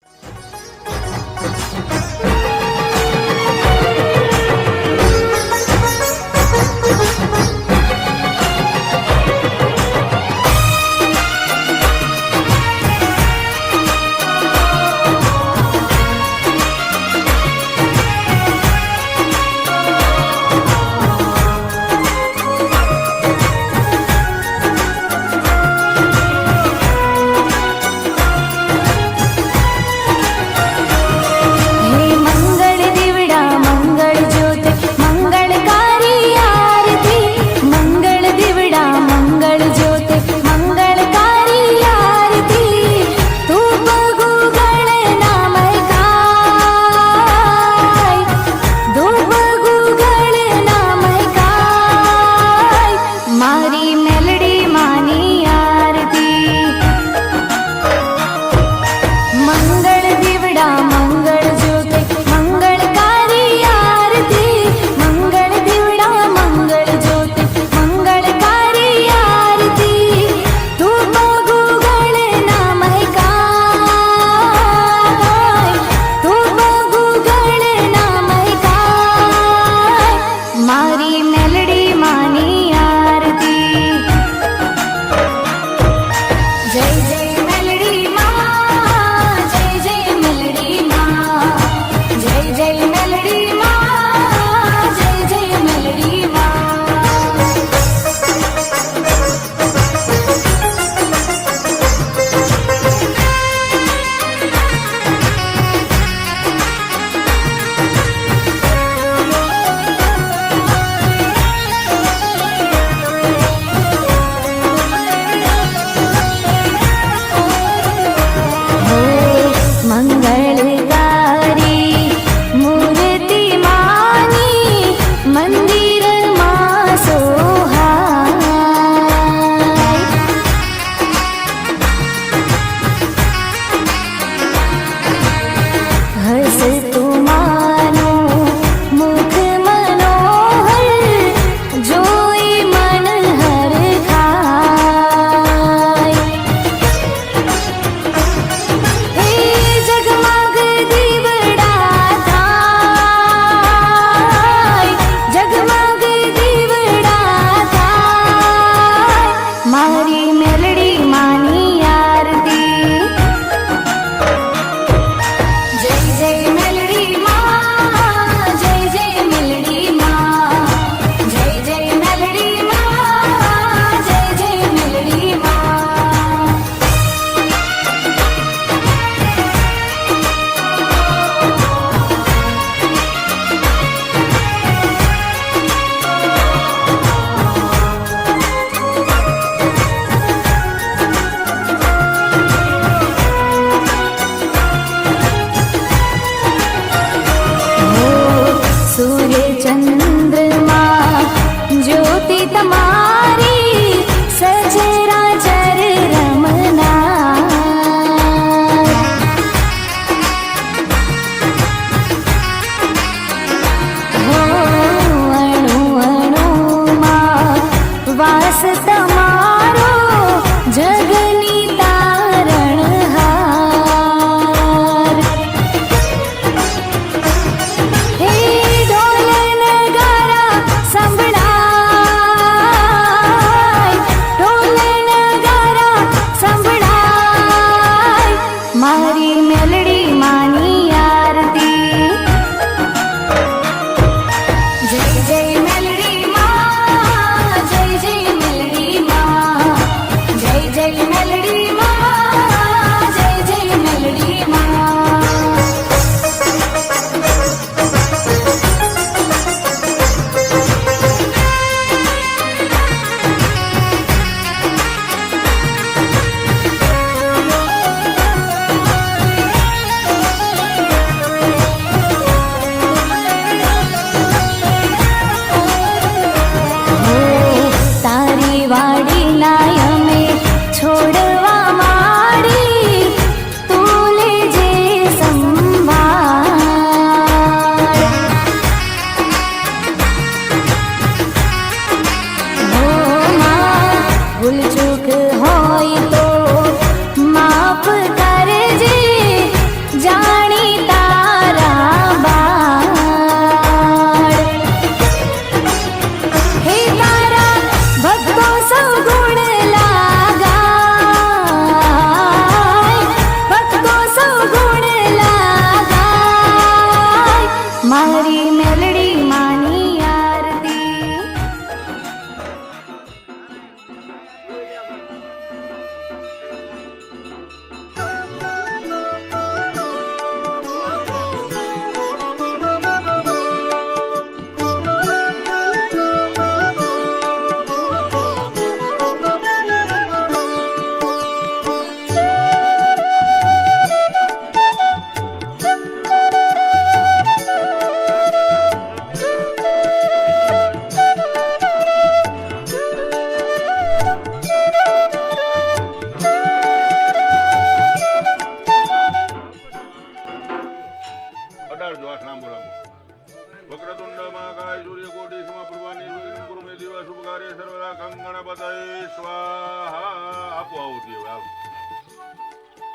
ગણપતય સ્વાહા આપો આવું દેવ આવ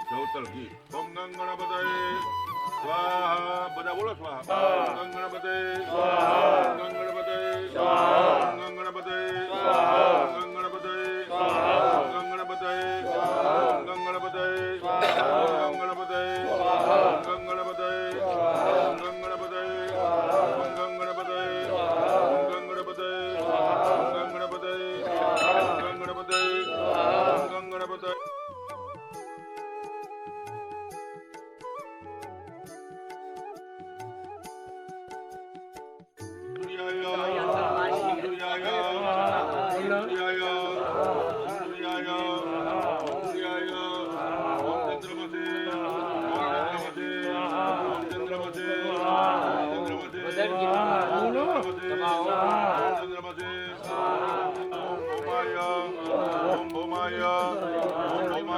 ચૌતર ઘી ઓમ ગણપતય સ્વાહા બધા બોલો સ્વાહા ઓમ ગણપતય સ્વાહા ઓમ ગણપતય સ્વાહા ઓમ ગણપતય સ્વાહા ઓમ ગણપતય સ્વાહા ઓમ ગણપતય સ્વાહા ઓમ ગણપતય સ્વાહા ઓમ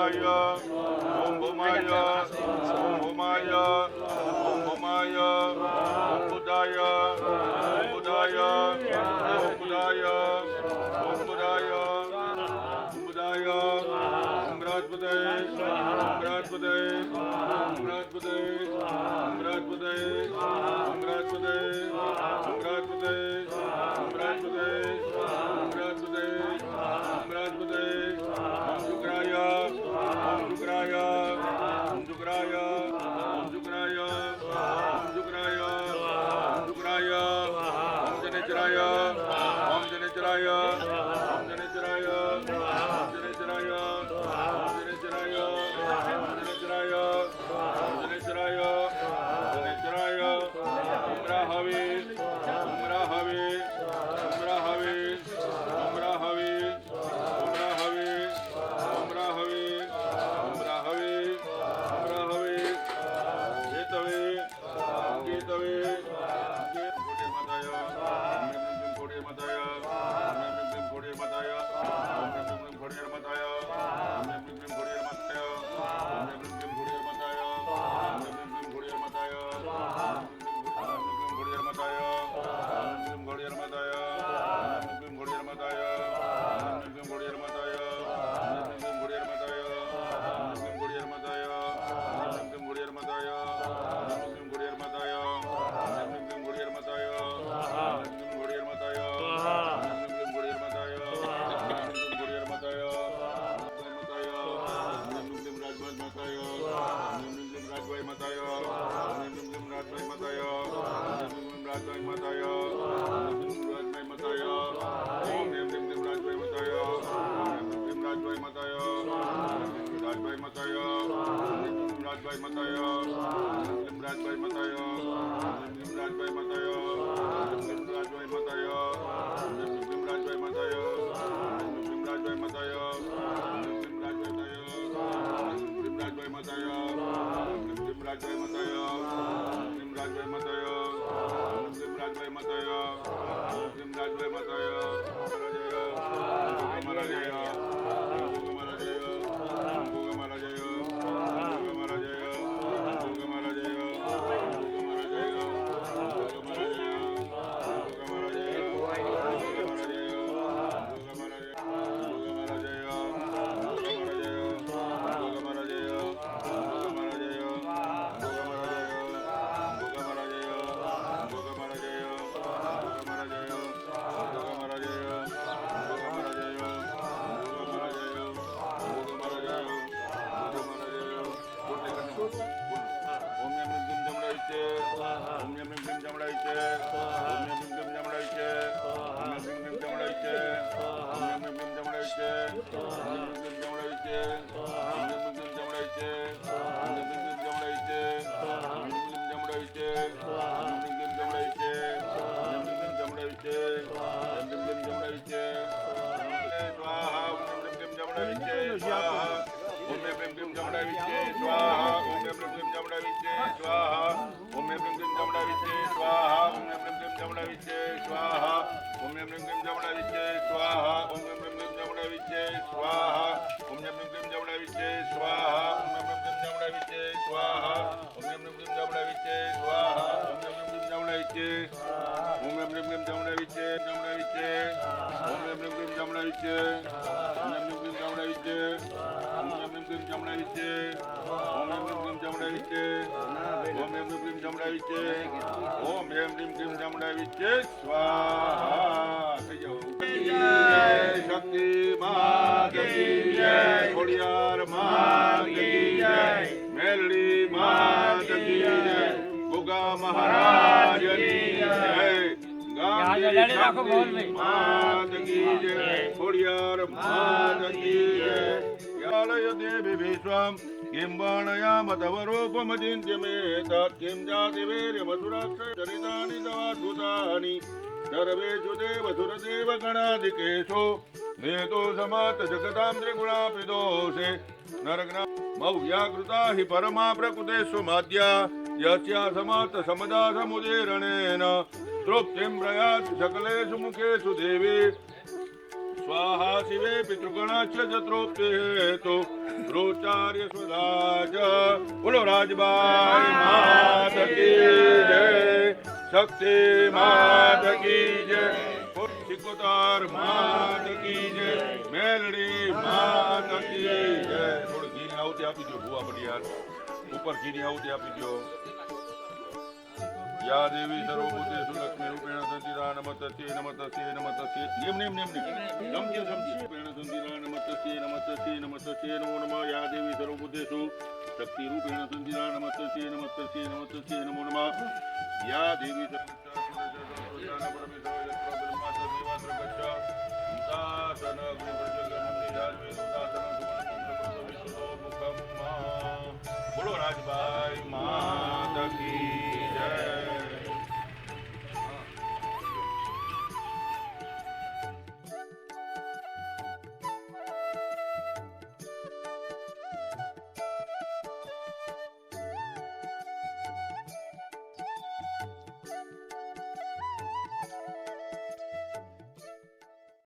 ગણપતય સ્વાહા ઓમ ગણપતય સ્વાહા ઓમ ગણપતય સ્વાહા ઓમ ગણપતય સ્વાહા ઓમ ગણપતય સ્વાહા ઓમ ગણપતય સ્વાહા ઓમ ગણપતય સ્વાહા ઓમ ગણપતય સ્વાહા જમણા વિશે ઓમ એમ ક્રીમ જમણા વિશે ઓમ એમ ક્રીમ જમણા વિશે ઓમ એમ ક્રીમ જમણા વિશે સ્વાહા થઈ જાઓ શક્તિ માત કી જય ખોડિયાર માત કી જય મેલડી માત કી જય ગોગા મહારાજની જય ગામની શક્તિ માત કી જય ખોડિયાર માત કી જય યાલય દેવી વિશ્વમ કિમ વર્ણયામ તવ રૂપમચિંત્યમે તत् કિમ જાતિ વીર્યમસુરાક્ષ ચરિતાની તવાદ્ભુતાની સર્વેષુ દેવસુરદેવ ગણાધિકેશો નેતો સમાત જગતામ ત્રિગુણાપિદોષે નરગ્ના મૌવ્યાકૃતા હિ પરમા પ્રકૃતે સ્વમાદ્યા યસ્યા સમાત સમદા સમુદીરણેન તૃપ્તિમ પ્રયાત સકલેષુ મુખેષુ દેવી સ્વાહા શિવે પિતૃગણાચ્ય ચ તૃપ્તિ હેતુ પ્રોચાર્ય સ્વદાજ બોલો રાજબાઈ માત કી જય શક્તિ માત કી જય સિકોતાર માત કી જય મેલડી માત કી જય થોડી ઘીની આહુતિ આપી દો ભુવા બડિયાર ઉપર ઘીની આહુતિ આપી દો યા દેવી સર્વભૂતેષુ લક્ષ્મી રૂપેણ સંસ્થિતા નમસ્તે નમસ્તે નમસ્તે નિયમ નિયમ નિયમ જમતી જમતી રૂપેણ સંસ્થિતા નમસ્તે નમસ્તે નમો નમઃ યા દેવી સર્વભૂતેષુ શક્તિ રૂપેણ સંસ્થિતા નમસ્તે નમો નમઃ યા દેવી બોલો રાજબા